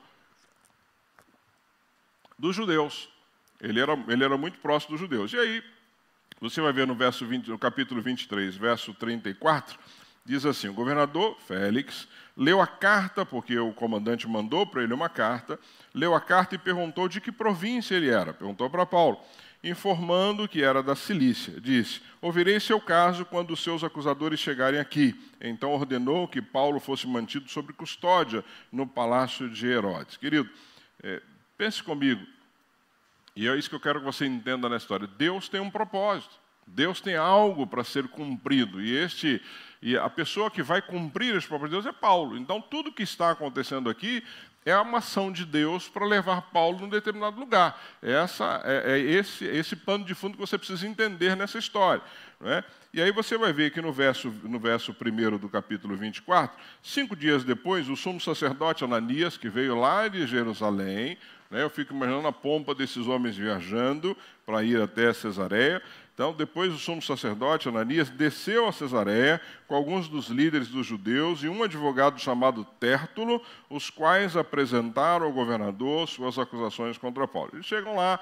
dos judeus. Ele era muito próximo dos judeus. E aí, você vai ver no capítulo 23, verso 34, diz assim: o governador Félix leu a carta, porque o comandante mandou para ele uma carta, leu a carta e perguntou de que província ele era. Perguntou para Paulo, informando que era da Cilícia. Disse: ouvirei seu caso quando os seus acusadores chegarem aqui. Então ordenou que Paulo fosse mantido sob custódia no palácio de Herodes. Querido, pense comigo, e é isso que eu quero que você entenda na história. Deus tem um propósito, Deus tem algo para ser cumprido, e a pessoa que vai cumprir esse propósito de Deus é Paulo. Então tudo que está acontecendo aqui é uma ação de Deus para levar Paulo num determinado lugar. Esse pano de fundo que você precisa entender nessa história, não é? E aí você vai ver que no verso 1 do capítulo 24, 5 dias depois, o sumo sacerdote Ananias, que veio lá de Jerusalém, né, eu fico imaginando a pompa desses homens viajando para ir até Cesareia. Então, depois o sumo sacerdote Ananias desceu a Cesareia com alguns dos líderes dos judeus e um advogado chamado Tértulo, os quais apresentaram ao governador suas acusações contra Paulo. Eles chegam lá,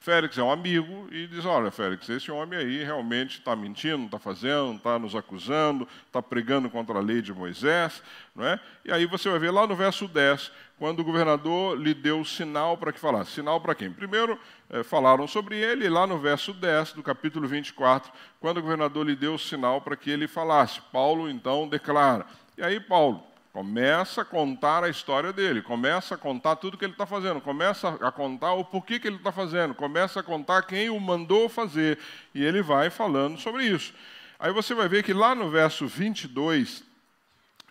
Félix é um amigo e diz: olha, Félix, esse homem aí realmente está mentindo, está fazendo, está nos acusando, está pregando contra a lei de Moisés. Não é? E aí você vai ver lá no verso 10, quando o governador lhe deu o sinal para que falasse. Sinal para quem? Primeiro, falaram sobre ele, e lá no verso 10 do capítulo 24, quando o governador lhe deu o sinal para que ele falasse. Paulo, então, declara. E aí Paulo começa a contar a história dele, começa a contar tudo que ele está fazendo, começa a contar o porquê que ele está fazendo, começa a contar quem o mandou fazer, e ele vai falando sobre isso. Aí você vai ver que lá no verso 22,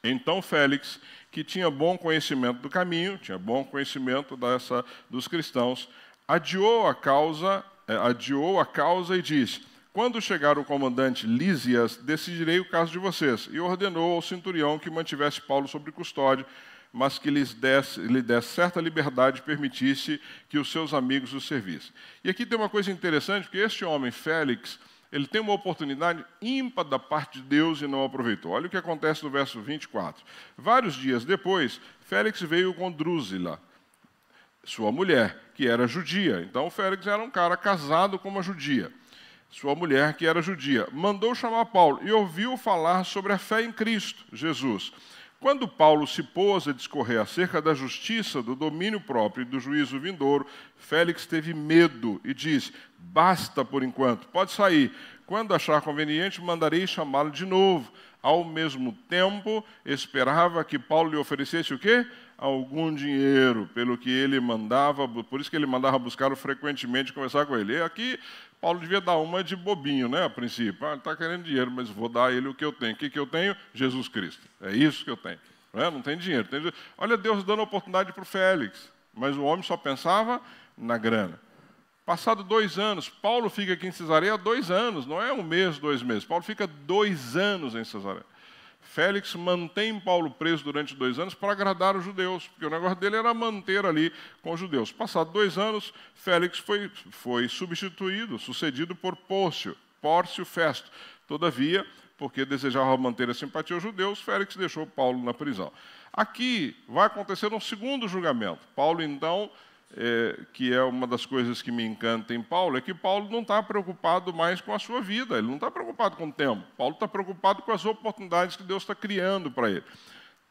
então Félix, que tinha bom conhecimento do caminho, tinha bom conhecimento dos cristãos, adiou a causa e disse: quando chegar o comandante Lísias, decidirei o caso de vocês. E ordenou ao centurião que mantivesse Paulo sob custódia, mas que lhe desse certa liberdade e permitisse que os seus amigos o servissem. E aqui tem uma coisa interessante, porque este homem, Félix, ele tem uma oportunidade ímpar da parte de Deus e não aproveitou. Olha o que acontece no verso 24. Vários dias depois, Félix veio com Drúzila, sua mulher, que era judia. Então, Félix era um cara casado com uma judia. Sua mulher, que era judia, mandou chamar Paulo e ouviu falar sobre a fé em Cristo, Jesus. Quando Paulo se pôs a discorrer acerca da justiça, do domínio próprio e do juízo vindouro, Félix teve medo e disse: basta por enquanto, pode sair. Quando achar conveniente, mandarei chamá-lo de novo. Ao mesmo tempo, esperava que Paulo lhe oferecesse o quê? Algum dinheiro, pelo que ele mandava, por isso que ele mandava buscar frequentemente conversar com ele. E aqui, Paulo devia dar uma de bobinho, né, a princípio. Ele está querendo dinheiro, mas vou dar a ele o que eu tenho. O que eu tenho? Jesus Cristo. É isso que eu tenho. Não tem dinheiro. Olha Deus dando oportunidade para o Félix, mas o homem só pensava na grana. Passado 2 anos, Paulo fica aqui em Cesareia 2 anos, não é 1 mês, 2 meses. Paulo fica 2 anos em Cesareia. Félix mantém Paulo preso durante 2 anos para agradar os judeus, porque o negócio dele era manter ali com os judeus. Passados 2 anos, Félix foi sucedido por Pórcio Festo. Todavia, porque desejava manter a simpatia aos judeus, Félix deixou Paulo na prisão. Aqui vai acontecer um segundo julgamento. Paulo, então, que é uma das coisas que me encanta em Paulo, é que Paulo não está preocupado mais com a sua vida, ele não está preocupado com o tempo. Paulo está preocupado com as oportunidades que Deus está criando para ele.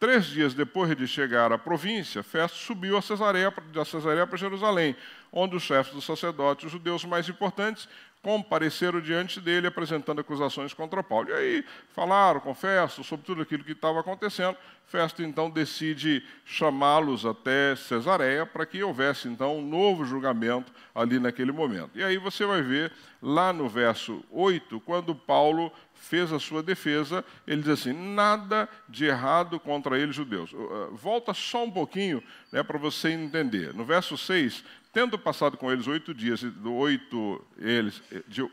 3 dias depois de chegar à província, Festo subiu da Cesareia para Jerusalém, onde os chefes dos sacerdotes, os judeus mais importantes, compareceram diante dele, apresentando acusações contra Paulo. E aí falaram com Festo sobre tudo aquilo que estava acontecendo. Festo, então, decide chamá-los até Cesareia para que houvesse, então, um novo julgamento ali naquele momento. E aí você vai ver, lá no verso 8, quando Paulo fez a sua defesa, ele diz assim, nada de errado contra eles, judeus. Volta só um pouquinho, né, para você entender. No verso 6, tendo passado com eles 8 dias, de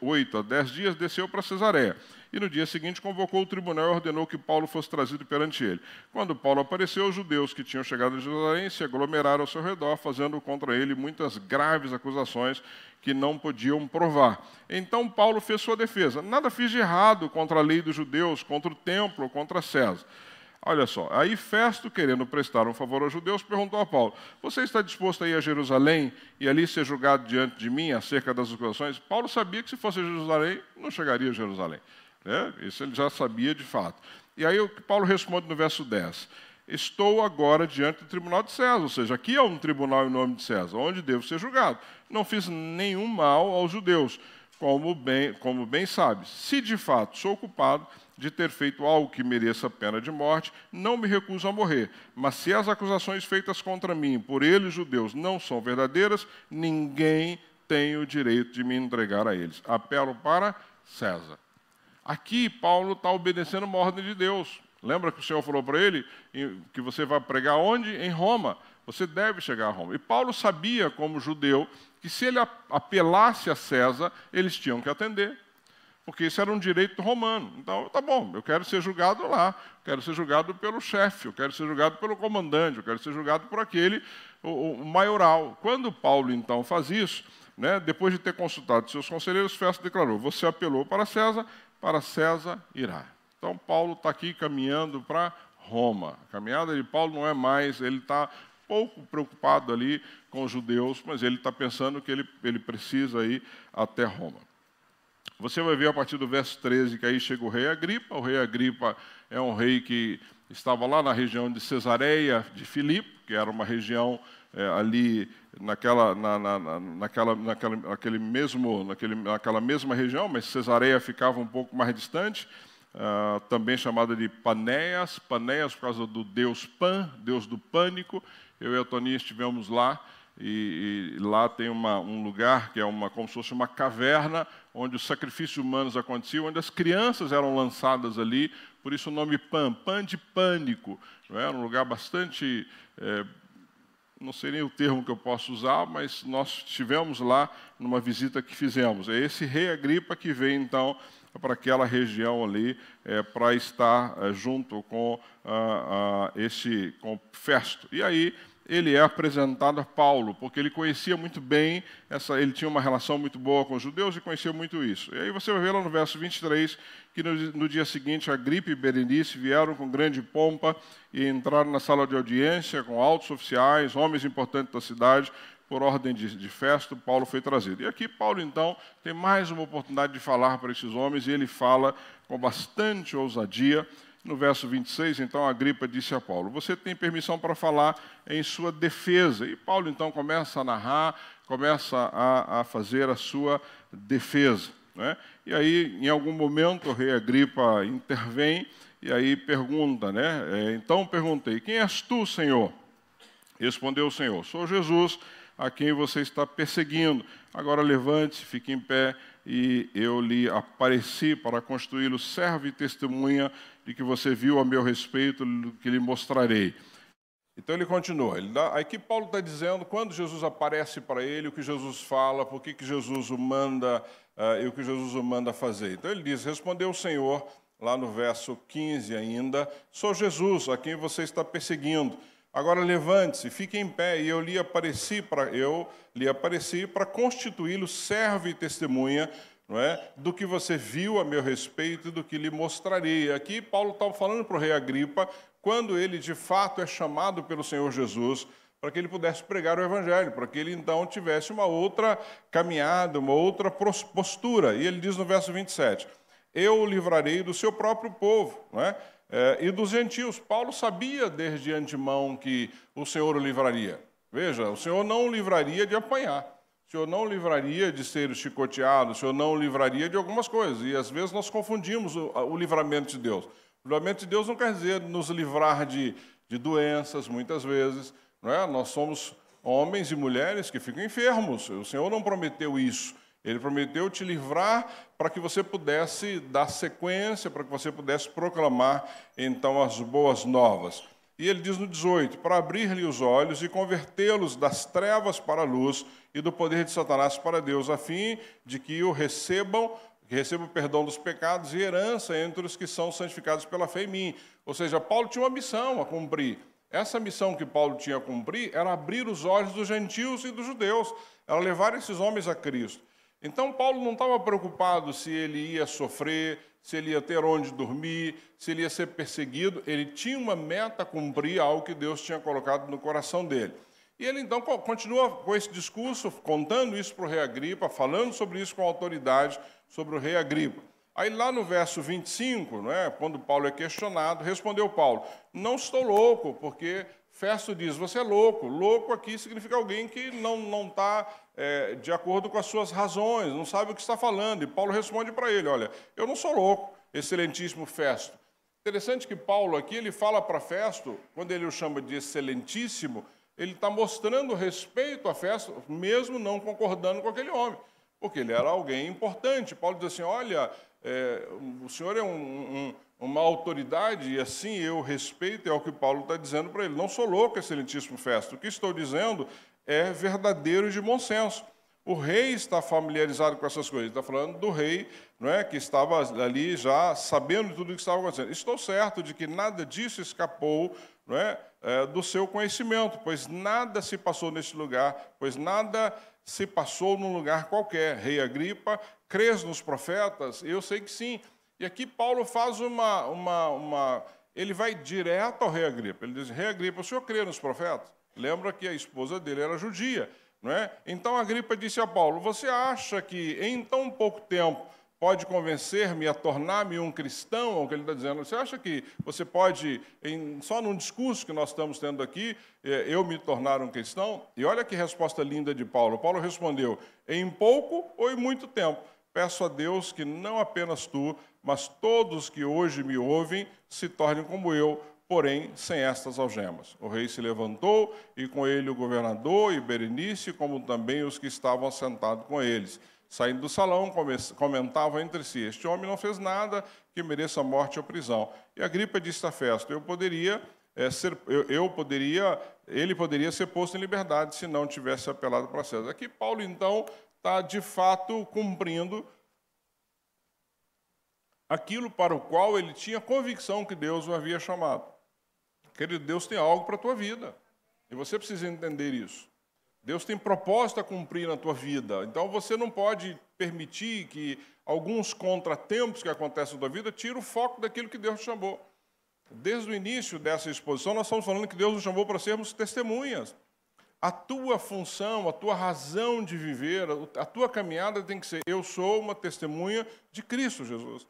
8 a 10 dias, desceu para Cesareia. E no dia seguinte convocou o tribunal e ordenou que Paulo fosse trazido perante ele. Quando Paulo apareceu, os judeus que tinham chegado a Jerusalém se aglomeraram ao seu redor, fazendo contra ele muitas graves acusações que não podiam provar. Então Paulo fez sua defesa. Nada fiz de errado contra a lei dos judeus, contra o templo, contra César. Olha só, aí Festo, querendo prestar um favor aos judeus, perguntou a Paulo, você está disposto a ir a Jerusalém e ali ser julgado diante de mim acerca das acusações? Paulo sabia que se fosse a Jerusalém, não chegaria a Jerusalém. Isso ele já sabia de fato. E aí o que Paulo responde no verso 10, estou agora diante do tribunal de César, ou seja, aqui é um tribunal em nome de César, onde devo ser julgado. Não fiz nenhum mal aos judeus, como bem sabes. Se de fato sou culpado de ter feito algo que mereça a pena de morte, não me recuso a morrer. Mas se as acusações feitas contra mim por eles, judeus, não são verdadeiras, ninguém tem o direito de me entregar a eles. Apelo para César. Aqui, Paulo está obedecendo uma ordem de Deus. Lembra que o Senhor falou para ele que você vai pregar onde? Em Roma. Você deve chegar a Roma. E Paulo sabia, como judeu, que se ele apelasse a César, eles tinham que atender. Porque isso era um direito romano. Então, tá bom, eu quero ser julgado lá, quero ser julgado pelo chefe, eu quero ser julgado pelo comandante, eu quero ser julgado por aquele, o maioral. Quando Paulo, então, faz isso, né, depois de ter consultado seus conselheiros, Festo declarou, você apelou para César irá. Então, Paulo está aqui caminhando para Roma. A caminhada de Paulo não é mais, ele está pouco preocupado ali com os judeus, mas ele está pensando que ele precisa ir até Roma. Você vai ver a partir do verso 13 que aí chega o rei Agripa. O rei Agripa é um rei que estava lá na região de Cesareia de Filipe, que era uma região ali naquela mesma região, mas Cesareia ficava um pouco mais distante, também chamada de Panéias por causa do deus Pan, deus do pânico. Eu e a Toninha estivemos lá, e lá tem um lugar que é como se fosse uma caverna, onde os sacrifícios humanos aconteciam, onde as crianças eram lançadas ali, por isso o nome Pan de pânico. Não é? Era um lugar bastante, não sei nem o termo que eu posso usar, mas nós estivemos lá numa visita que fizemos. É esse rei Agripa que veio, então, para aquela região ali, para estar junto com com Festo. E aí ele é apresentado a Paulo, porque ele conhecia muito bem, ele tinha uma relação muito boa com os judeus e conhecia muito isso. E aí você vai ver lá no verso 23, que no dia seguinte Agripa e Berenice vieram com grande pompa e entraram na sala de audiência com altos oficiais, homens importantes da cidade. Por ordem de Festo, Paulo foi trazido. E aqui Paulo, então, tem mais uma oportunidade de falar para esses homens, e ele fala com bastante ousadia. No verso 26, então, Agripa disse a Paulo, você tem permissão para falar em sua defesa. E Paulo, então, começa a narrar, começa a fazer a sua defesa. Né? E aí, em algum momento, o rei Agripa intervém e aí pergunta, né? Então perguntei, quem és tu, Senhor? Respondeu o Senhor, sou Jesus, a quem você está perseguindo. Agora levante-se, fique em pé, e eu lhe apareci para constituí-lo servo e testemunha de que você viu a meu respeito, que lhe mostrarei. Então ele continua. Aqui Paulo está dizendo quando Jesus aparece para ele, o que Jesus fala, por que Jesus o manda e o que Jesus o manda fazer. Então ele diz: respondeu o Senhor, lá no verso 15 ainda, sou Jesus, a quem você está perseguindo. Agora levante-se, fique em pé, e eu lhe apareci para constituí-lo servo e testemunha, não é, do que você viu a meu respeito e do que lhe mostrarei. Aqui Paulo estava falando para o rei Agripa, quando ele de fato é chamado pelo Senhor Jesus, para que ele pudesse pregar o Evangelho, para que ele então tivesse uma outra caminhada, uma outra postura. E ele diz no verso 27, eu o livrarei do seu próprio povo, não é? E dos gentios. Paulo sabia desde antemão que o Senhor o livraria. Veja, o Senhor não o livraria de apanhar, o Senhor não o livraria de ser chicoteado, o Senhor não o livraria de algumas coisas. E às vezes nós confundimos o livramento de Deus. O livramento de Deus não quer dizer nos livrar de doenças, muitas vezes. Não é? Nós somos homens e mulheres que ficam enfermos. O Senhor não prometeu isso. Ele prometeu te livrar para que você pudesse dar sequência, para que você pudesse proclamar, então, as boas novas. E ele diz no 18, para abrir-lhe os olhos e convertê-los das trevas para a luz e do poder de Satanás para Deus, a fim de que recebam o perdão dos pecados e herança entre os que são santificados pela fé em mim. Ou seja, Paulo tinha uma missão a cumprir. Essa missão que Paulo tinha a cumprir era abrir os olhos dos gentios e dos judeus, era levar esses homens a Cristo. Então, Paulo não estava preocupado se ele ia sofrer, se ele ia ter onde dormir, se ele ia ser perseguido. Ele tinha uma meta a cumprir, algo que Deus tinha colocado no coração dele. E ele, então, continua com esse discurso, contando isso para o rei Agripa, falando sobre isso com autoridade, sobre o rei Agripa. Aí, lá no verso 25, né, quando Paulo é questionado, respondeu Paulo, não estou louco, porque Festo diz, você é louco. Louco aqui significa alguém que não está de acordo com as suas razões, não sabe o que está falando. E Paulo responde para ele, olha, eu não sou louco, excelentíssimo Festo. Interessante que Paulo aqui, ele fala para Festo, quando ele o chama de excelentíssimo, ele está mostrando respeito a Festo, mesmo não concordando com aquele homem, porque ele era alguém importante. Paulo diz assim, olha, o senhor é uma autoridade, e assim eu respeito, é o que Paulo está dizendo para ele. Não sou louco, excelentíssimo Festo. O que estou dizendo é verdadeiro e de bom senso. O rei está familiarizado com essas coisas. Está falando do rei, não é, que estava ali já sabendo de tudo o que estava acontecendo. Estou certo de que nada disso escapou, não é, do seu conhecimento, pois nada se passou neste lugar, pois nada se passou num lugar qualquer. Rei Agripa, crês nos profetas? Eu sei que sim. E aqui Paulo faz ele vai direto ao rei Agripa. Ele diz, rei Agripa, o senhor crê nos profetas? Lembra que a esposa dele era judia, não é? Então Agripa disse a Paulo, você acha que em tão pouco tempo pode convencer-me a tornar-me um cristão? É o que ele está dizendo. Você acha que você pode, só num discurso que nós estamos tendo aqui, eu me tornar um cristão? E olha que resposta linda de Paulo. Paulo respondeu, em pouco ou em muito tempo, peço a Deus que não apenas tu, mas todos que hoje me ouvem se tornem como eu, porém sem estas algemas. O rei se levantou, e com ele o governador e Berenice, como também os que estavam sentados com eles. Saindo do salão, comentavam entre si, este homem não fez nada que mereça morte ou prisão. E Agripa disse a Festo, ele poderia ser posto em liberdade se não tivesse apelado para César. Aqui Paulo, então, está, de fato, cumprindo aquilo para o qual ele tinha convicção que Deus o havia chamado. Querido, Deus tem algo para a tua vida, e você precisa entender isso. Deus tem propósito a cumprir na tua vida, então você não pode permitir que alguns contratempos que acontecem na tua vida tirem o foco daquilo que Deus te chamou. Desde o início dessa exposição, nós estamos falando que Deus nos chamou para sermos testemunhas. A tua função, a tua razão de viver, a tua caminhada tem que ser, eu sou uma testemunha de Cristo Jesus.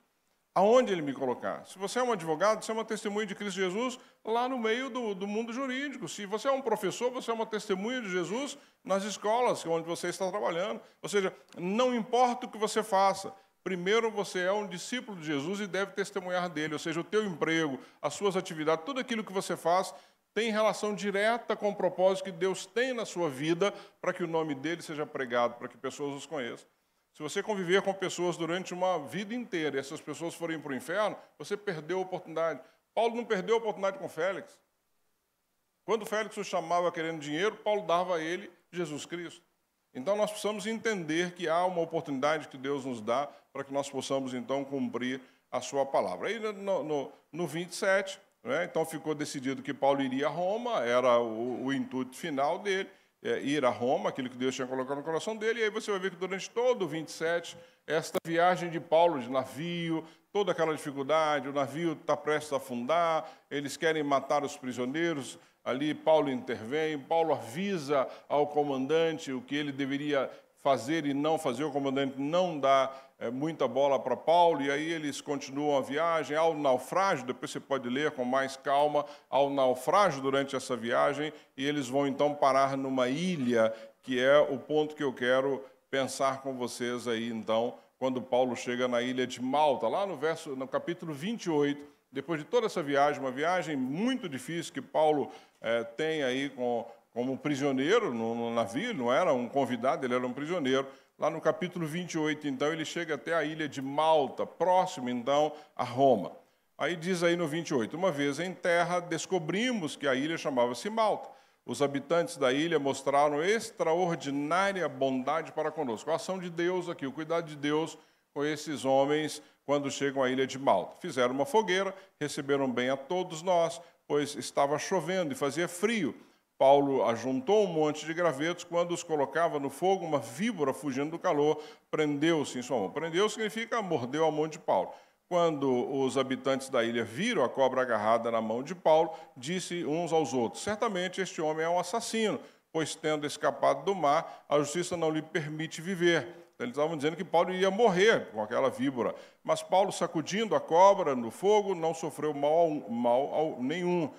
Aonde Ele me colocar. Se você é um advogado, você é uma testemunha de Cristo Jesus lá no meio do mundo jurídico. Se você é um professor, você é uma testemunha de Jesus nas escolas onde você está trabalhando. Ou seja, não importa o que você faça, primeiro você é um discípulo de Jesus e deve testemunhar dele. Ou seja, o teu emprego, as suas atividades, tudo aquilo que você faz tem relação direta com o propósito que Deus tem na sua vida para que o nome dele seja pregado, para que pessoas os conheçam. Se você conviver com pessoas durante uma vida inteira e essas pessoas forem para o inferno, você perdeu a oportunidade. Paulo não perdeu a oportunidade com Félix. Quando Félix o chamava querendo dinheiro, Paulo dava a ele Jesus Cristo. Então, nós precisamos entender que há uma oportunidade que Deus nos dá para que nós possamos, então, cumprir a sua palavra. Aí, no 27, né, então, ficou decidido que Paulo iria a Roma, era o intuito final dele, ir a Roma, aquilo que Deus tinha colocado no coração dele, e aí você vai ver que durante todo o 27, esta viagem de Paulo de navio, toda aquela dificuldade, o navio está prestes a afundar, eles querem matar os prisioneiros, ali Paulo intervém, Paulo avisa ao comandante o que ele deveria fazer e não fazer, o comandante não dá muita bola para Paulo, e aí eles continuam a viagem, ao naufrágio, depois você pode ler com mais calma, ao naufrágio durante essa viagem, e eles vão então parar numa ilha, que é o ponto que eu quero pensar com vocês aí, então, quando Paulo chega na ilha de Malta, lá no capítulo 28, depois de toda essa viagem, uma viagem muito difícil que Paulo tem aí como prisioneiro no navio, não era um convidado, ele era um prisioneiro. Lá no capítulo 28, então, ele chega até a ilha de Malta, próximo, então, a Roma. Aí diz aí no 28, uma vez em terra, descobrimos que a ilha chamava-se Malta. Os habitantes da ilha mostraram extraordinária bondade para conosco. A ação de Deus aqui, o cuidado de Deus com esses homens quando chegam à ilha de Malta. Fizeram uma fogueira, receberam bem a todos nós, pois estava chovendo e fazia frio. Paulo ajuntou um monte de gravetos, quando os colocava no fogo, uma víbora, fugindo do calor, prendeu-se em sua mão. Prendeu significa mordeu a mão de Paulo. Quando os habitantes da ilha viram a cobra agarrada na mão de Paulo, disse uns aos outros, certamente este homem é um assassino, pois tendo escapado do mar, a justiça não lhe permite viver. Eles estavam dizendo que Paulo ia morrer com aquela víbora. Mas Paulo, sacudindo a cobra no fogo, não sofreu mal nenhum.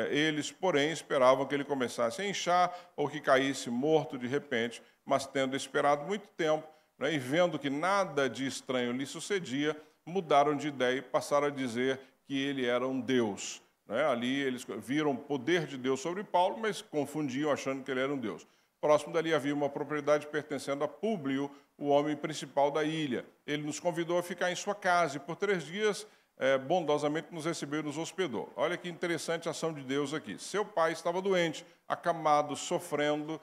Eles, porém, esperavam que ele começasse a inchar ou que caísse morto de repente, mas tendo esperado muito tempo, né, e vendo que nada de estranho lhe sucedia, mudaram de ideia e passaram a dizer que ele era um Deus. Né? Ali eles viram o poder de Deus sobre Paulo, mas confundiam achando que ele era um Deus. Próximo dali havia uma propriedade pertencendo a Públio, o homem principal da ilha. Ele nos convidou a ficar em sua casa e por 3 dias bondosamente nos recebeu e nos hospedou. Olha que interessante a ação de Deus aqui. Seu pai estava doente, acamado, sofrendo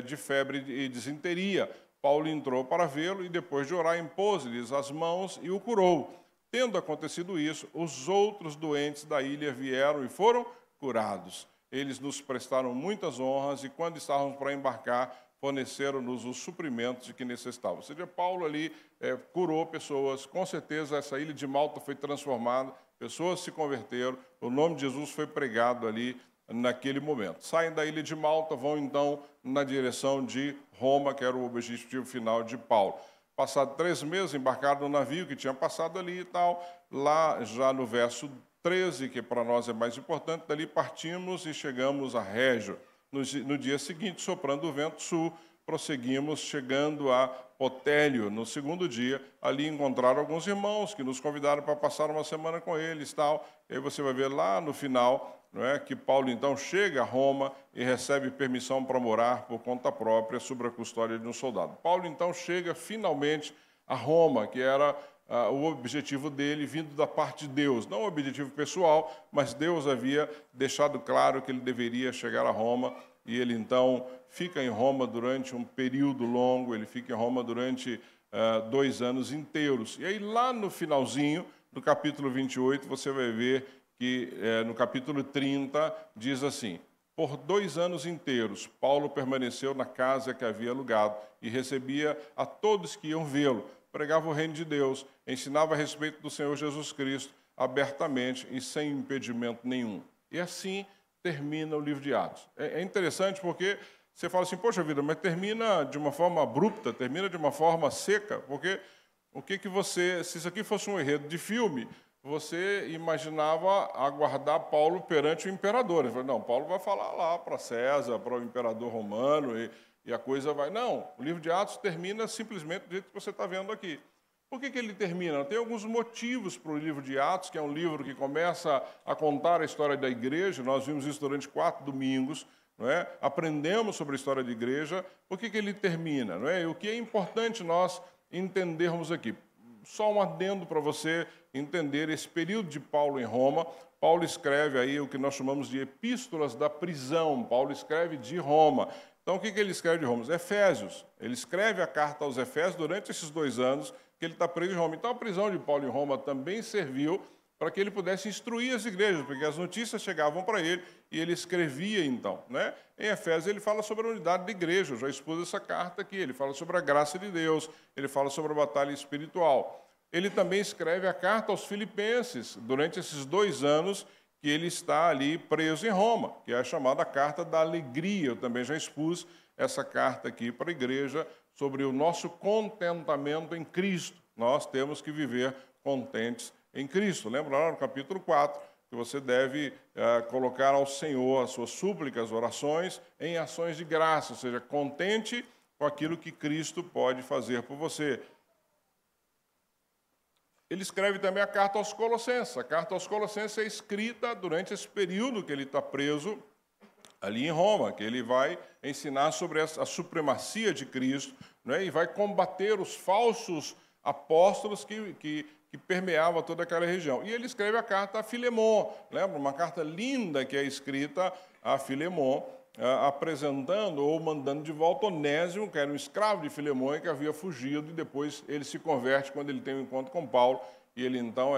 de febre e disenteria. Paulo entrou para vê-lo e, depois de orar, impôs-lhes as mãos e o curou. Tendo acontecido isso, os outros doentes da ilha vieram e foram curados. Eles nos prestaram muitas honras e, quando estávamos para embarcar, forneceram-nos os suprimentos de que necessitavam. Ou seja, Paulo ali curou pessoas, com certeza essa ilha de Malta foi transformada, pessoas se converteram, o nome de Jesus foi pregado ali naquele momento. Saem da ilha de Malta, vão então na direção de Roma, que era o objetivo final de Paulo. Passado 3 meses, embarcaram no navio que tinha passado ali e tal, lá já no verso 13, que para nós é mais importante, dali partimos e chegamos a Régio. No dia seguinte, soprando o vento sul, prosseguimos, chegando a Potélio. No segundo dia, ali encontraram alguns irmãos que nos convidaram para passar uma semana com eles. Tal. E aí você vai ver lá no final, não é, que Paulo, então, chega a Roma e recebe permissão para morar por conta própria, sob a custódia de um soldado. Paulo, então, chega finalmente a Roma, que era o objetivo dele vindo da parte de Deus. Não o objetivo pessoal, mas Deus havia deixado claro que ele deveria chegar a Roma, e ele, então, fica em Roma durante um período longo, ele fica em Roma durante 2 anos inteiros. E aí, lá no finalzinho do capítulo 28, você vai ver que no capítulo 30 diz assim: por 2 anos inteiros, Paulo permaneceu na casa que havia alugado e recebia a todos que iam vê-lo, pregava o reino de Deus, ensinava a respeito do Senhor Jesus Cristo abertamente e sem impedimento nenhum. E assim termina o livro de Atos. É interessante porque você fala assim, poxa vida, mas termina de uma forma abrupta, termina de uma forma seca, porque o que você, se isso aqui fosse um enredo de filme, você imaginava aguardar Paulo perante o imperador. Ele falou, não, Paulo vai falar lá para César, para o imperador romano, e a coisa vai... Não, o livro de Atos termina simplesmente do jeito que você está vendo aqui. Por que ele termina? Tem alguns motivos para o livro de Atos, que é um livro que começa a contar a história da igreja. Nós vimos isso durante 4 domingos, não é? Aprendemos sobre a história da igreja. Por que ele termina? Não é? E o que é importante nós entendermos aqui? só um adendo para você entender esse período de Paulo em Roma. Paulo escreve aí o que nós chamamos de epístolas da prisão. Paulo escreve de Roma. Então, o que ele escreve de Roma? Os Efésios. Ele escreve a carta aos Efésios durante esses 2 anos que ele está preso em Roma. Então, a prisão de Paulo em Roma também serviu para que ele pudesse instruir as igrejas, porque as notícias chegavam para ele e ele escrevia, então. Né? Em Efésios, ele fala sobre a unidade da igreja. Eu já expus essa carta aqui. Ele fala sobre a graça de Deus, ele fala sobre a batalha espiritual. Ele também escreve a carta aos Filipenses, durante esses 2 anos que ele está ali preso em Roma, que é a chamada Carta da Alegria. Eu também já expus essa carta aqui para a igreja sobre o nosso contentamento em Cristo. Nós temos que viver contentes em Cristo. Lembra lá no capítulo 4, que você deve colocar ao Senhor as suas súplicas, orações, em ações de graça, ou seja, contente com aquilo que Cristo pode fazer por você. Ele escreve também a carta aos Colossenses. A carta aos Colossenses é escrita durante esse período que ele está preso ali em Roma, que ele vai ensinar sobre a supremacia de Cristo, né, e vai combater os falsos apóstolos que permeavam toda aquela região. E ele escreve a carta a Filemon, lembra? Uma carta linda que é escrita a Filemon, apresentando ou mandando de volta Onésimo, que era um escravo de Filemon e que havia fugido, e depois ele se converte quando ele tem um encontro com Paulo, e ele então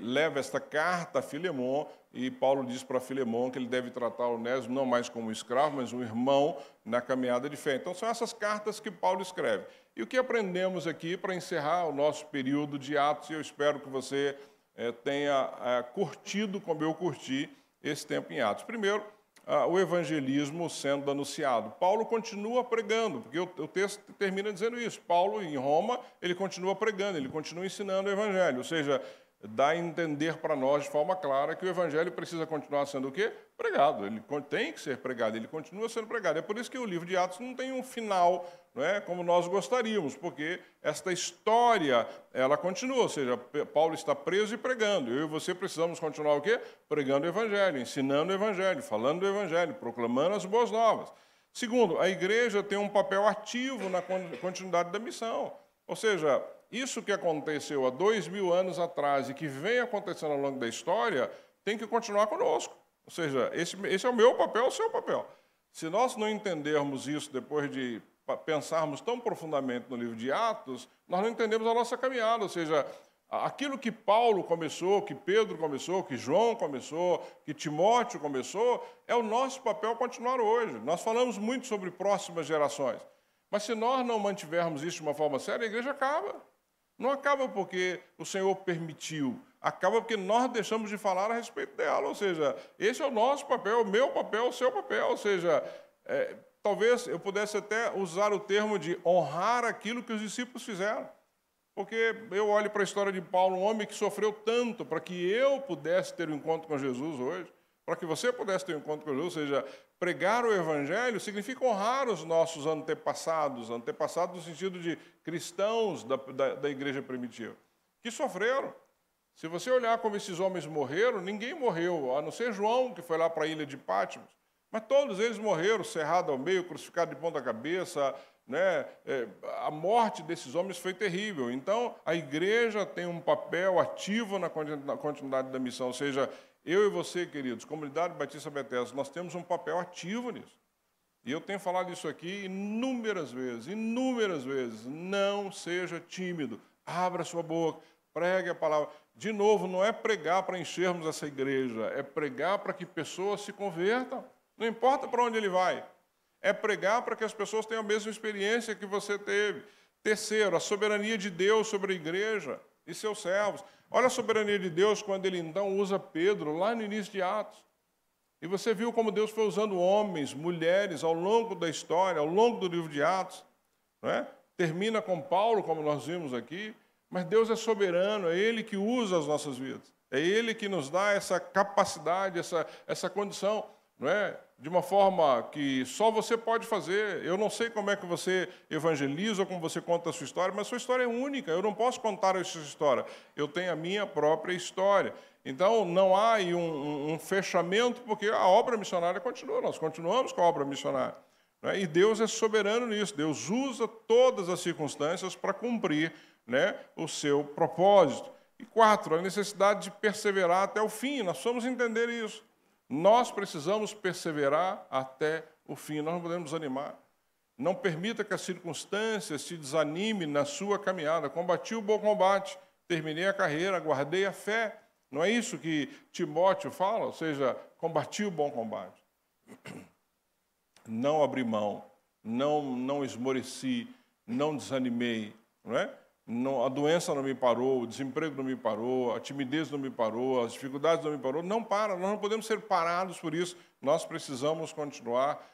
leva esta carta a Filemon, e Paulo diz para Filemon que ele deve tratar Onésimo não mais como um escravo, mas um irmão na caminhada de fé. Então são essas cartas que Paulo escreve. E o que aprendemos aqui para encerrar o nosso período de Atos, e eu espero que você tenha curtido como eu curti esse tempo em Atos. Primeiro, o evangelismo sendo anunciado. Paulo continua pregando, porque o texto termina dizendo isso. Paulo, em Roma, ele continua pregando, ele continua ensinando o evangelho. Ou seja, dá a entender para nós de forma clara que o evangelho precisa continuar sendo o quê? Pregado. Ele tem que ser pregado, ele continua sendo pregado. É por isso que o livro de Atos não tem um final, não é, como nós gostaríamos, porque esta história, ela continua, ou seja, Paulo está preso e pregando. Eu e você precisamos continuar o quê? Pregando o evangelho, ensinando o evangelho, falando do evangelho, proclamando as boas novas. Segundo, a igreja tem um papel ativo na continuidade da missão. Ou seja, isso que aconteceu há 2000 anos atrás e que vem acontecendo ao longo da história tem que continuar conosco. Ou seja, esse é o meu papel, o seu papel. Se nós não entendermos isso depois de pensarmos tão profundamente no livro de Atos, nós não entendemos a nossa caminhada. Ou seja, aquilo que Paulo começou, que Pedro começou, que João começou, que Timóteo começou, é o nosso papel continuar hoje. Nós falamos muito sobre próximas gerações. Mas se nós não mantivermos isso de uma forma séria, a igreja acaba. Não acaba porque o Senhor permitiu, acaba porque nós deixamos de falar a respeito dela. Ou seja, esse é o nosso papel, o meu papel, o seu papel. Ou seja, talvez eu pudesse até usar o termo de honrar aquilo que os discípulos fizeram. Porque eu olho para a história de Paulo, um homem que sofreu tanto para que eu pudesse ter um encontro com Jesus hoje, para que você pudesse ter um encontro com Jesus. Ou seja, pregar o evangelho significa honrar os nossos antepassados no sentido de cristãos da igreja primitiva, que sofreram. Se você olhar como esses homens morreram, ninguém morreu, a não ser João, que foi lá para a ilha de Patmos, mas todos eles morreram, cerrado ao meio, crucificado de ponta cabeça, né? A morte desses homens foi terrível. Então, a igreja tem um papel ativo na continuidade da missão, ou seja, eu e você, queridos, Comunidade Batista Bethesda, nós temos um papel ativo nisso. E eu tenho falado isso aqui inúmeras vezes. Não seja tímido, abra sua boca, pregue a palavra. De novo, não é pregar para enchermos essa igreja, é pregar para que pessoas se convertam. Não importa para onde ele vai. É pregar para que as pessoas tenham a mesma experiência que você teve. Terceiro, a soberania de Deus sobre a igreja e seus servos. Olha a soberania de Deus quando ele então usa Pedro lá no início de Atos. E você viu como Deus foi usando homens, mulheres, ao longo da história, ao longo do livro de Atos. Não é? Termina com Paulo, como nós vimos aqui, mas Deus é soberano, é Ele que usa as nossas vidas. É Ele que nos dá essa capacidade, essa condição, não é? De uma forma que só você pode fazer. Eu não sei como é que você evangeliza ou como você conta a sua história, mas a sua história é única. Eu não posso contar a sua história. Eu tenho a minha própria história. Então, não há aí um fechamento, porque a obra missionária continua. Nós continuamos com a obra missionária. né? E Deus é soberano nisso. Deus usa todas as circunstâncias para cumprir, né, o seu propósito. E 4, a necessidade de perseverar até o fim. Nós precisamos entender isso. Nós precisamos perseverar até o fim. Nós não podemos desanimar. Não permita que as circunstâncias te desanime na sua caminhada. Combati o bom combate, terminei a carreira, guardei a fé. Não é isso que Timóteo fala? Ou seja, combati o bom combate. Não abri mão, não esmoreci, não desanimei. Não é? Não, a doença não me parou, o desemprego não me parou, a timidez não me parou, as dificuldades não me parou. Não para, nós não podemos ser parados por isso. Nós precisamos continuar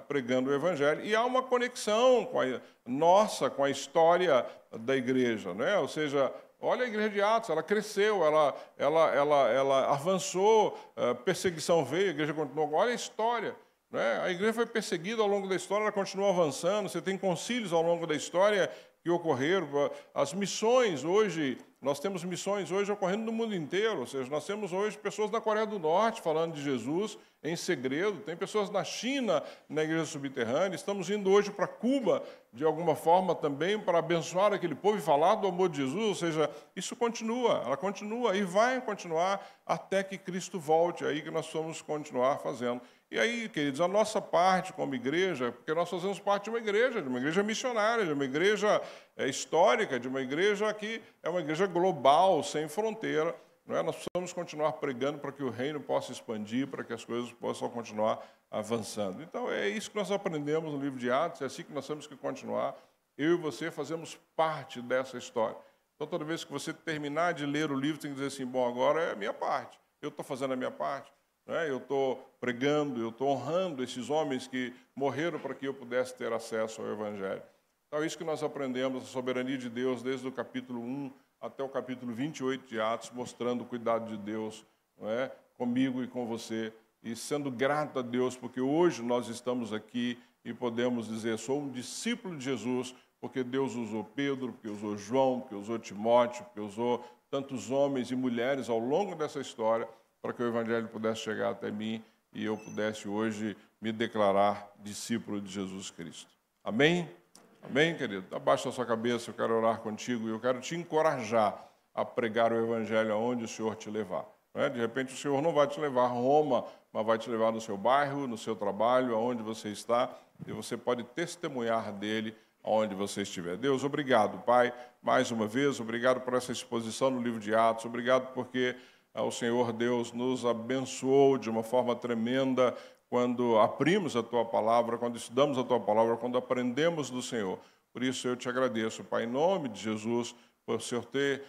pregando o Evangelho. E há uma conexão com a história da igreja, né? Ou seja, olha a igreja de Atos, ela cresceu, ela avançou, perseguição veio, a igreja continuou. Olha a história, né? A igreja foi perseguida ao longo da história, ela continua avançando. Você tem concílios ao longo da história que ocorreram. As missões hoje, nós temos missões hoje ocorrendo no mundo inteiro, ou seja, nós temos hoje pessoas na Coreia do Norte falando de Jesus em segredo, tem pessoas na China, na igreja subterrânea, estamos indo hoje para Cuba, de alguma forma também, para abençoar aquele povo e falar do amor de Jesus, ou seja, isso continua, ela continua e vai continuar até que Cristo volte, aí que nós vamos continuar fazendo. E aí, queridos, a nossa parte como igreja, porque nós fazemos parte de uma igreja missionária, de uma igreja histórica, de uma igreja que é uma igreja global, sem fronteira. Não é? Nós precisamos continuar pregando para que o reino possa expandir, para que as coisas possam continuar avançando. Então, é isso que nós aprendemos no livro de Atos, é assim que nós temos que continuar. Eu e você fazemos parte dessa história. Então, toda vez que você terminar de ler o livro, tem que dizer assim, bom, agora é a minha parte, eu estou fazendo a minha parte. Eu estou pregando, eu estou honrando esses homens que morreram para que eu pudesse ter acesso ao Evangelho. Então, é isso que nós aprendemos, a soberania de Deus, desde o capítulo 1 até o capítulo 28 de Atos, mostrando o cuidado de Deus, não é? Comigo e com você, e sendo grato a Deus, porque hoje nós estamos aqui e podemos dizer, sou um discípulo de Jesus, porque Deus usou Pedro, porque usou João, porque usou Timóteo, porque usou tantos homens e mulheres ao longo dessa história, para que o Evangelho pudesse chegar até mim e eu pudesse hoje me declarar discípulo de Jesus Cristo. Amém? Amém, querido? Abaixa a sua cabeça, eu quero orar contigo e eu quero te encorajar a pregar o Evangelho aonde o Senhor te levar. Não é? De repente o Senhor não vai te levar a Roma, mas vai te levar no seu bairro, no seu trabalho, aonde você está, e você pode testemunhar dele aonde você estiver. Deus, obrigado, Pai, mais uma vez, obrigado por essa exposição no livro de Atos, obrigado porque o Senhor Deus nos abençoou de uma forma tremenda quando abrimos a Tua Palavra, quando estudamos a Tua Palavra, quando aprendemos do Senhor. Por isso eu te agradeço, Pai, em nome de Jesus, por o Senhor ter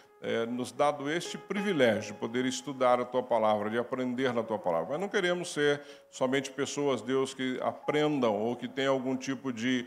nos dado este privilégio de poder estudar a Tua Palavra, de aprender na Tua Palavra. Mas não queremos ser somente pessoas, Deus, que aprendam ou que tenham algum tipo de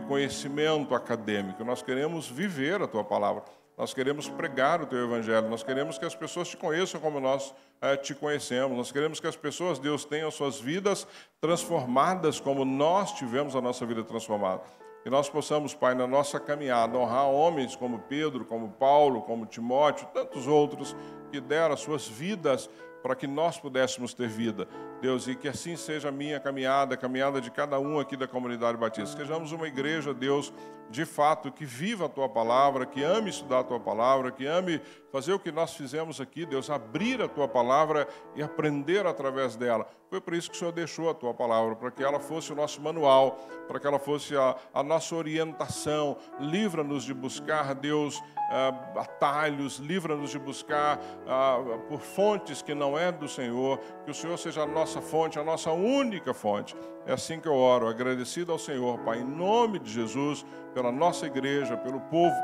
conhecimento acadêmico. Nós queremos viver a Tua Palavra. Nós queremos pregar o Teu Evangelho, nós queremos que as pessoas te conheçam como nós te conhecemos, nós queremos que as pessoas, Deus, tenham suas vidas transformadas como nós tivemos a nossa vida transformada. Que nós possamos, Pai, na nossa caminhada, honrar homens como Pedro, como Paulo, como Timóteo, tantos outros que deram as suas vidas para que nós pudéssemos ter vida. Deus, e que assim seja a minha caminhada, a caminhada de cada um aqui da comunidade batista. Sejamos uma igreja, Deus, de fato, que viva a Tua Palavra, que ame estudar a Tua Palavra, que ame fazer o que nós fizemos aqui, Deus, abrir a Tua Palavra e aprender através dela. Foi por isso que o Senhor deixou a Tua Palavra, para que ela fosse o nosso manual, para que ela fosse a nossa orientação. Livra-nos de buscar, Deus, atalhos, livra-nos de buscar por fontes que não é do Senhor, que o Senhor seja a nossa fonte, a nossa única fonte. É assim que eu oro, agradecido ao Senhor, Pai, em nome de Jesus, pela nossa igreja, pelo povo,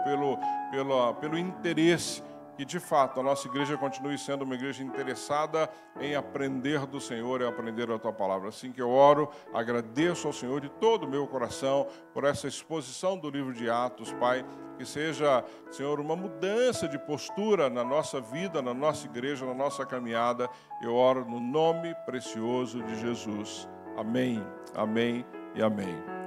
pelo interesse, que de fato a nossa igreja continue sendo uma igreja interessada em aprender do Senhor e aprender a Tua Palavra. Assim que eu oro, agradeço ao Senhor de todo o meu coração por essa exposição do livro de Atos, Pai, que seja, Senhor, uma mudança de postura na nossa vida, na nossa igreja, na nossa caminhada. Eu oro no nome precioso de Jesus. Amém, amém e amém.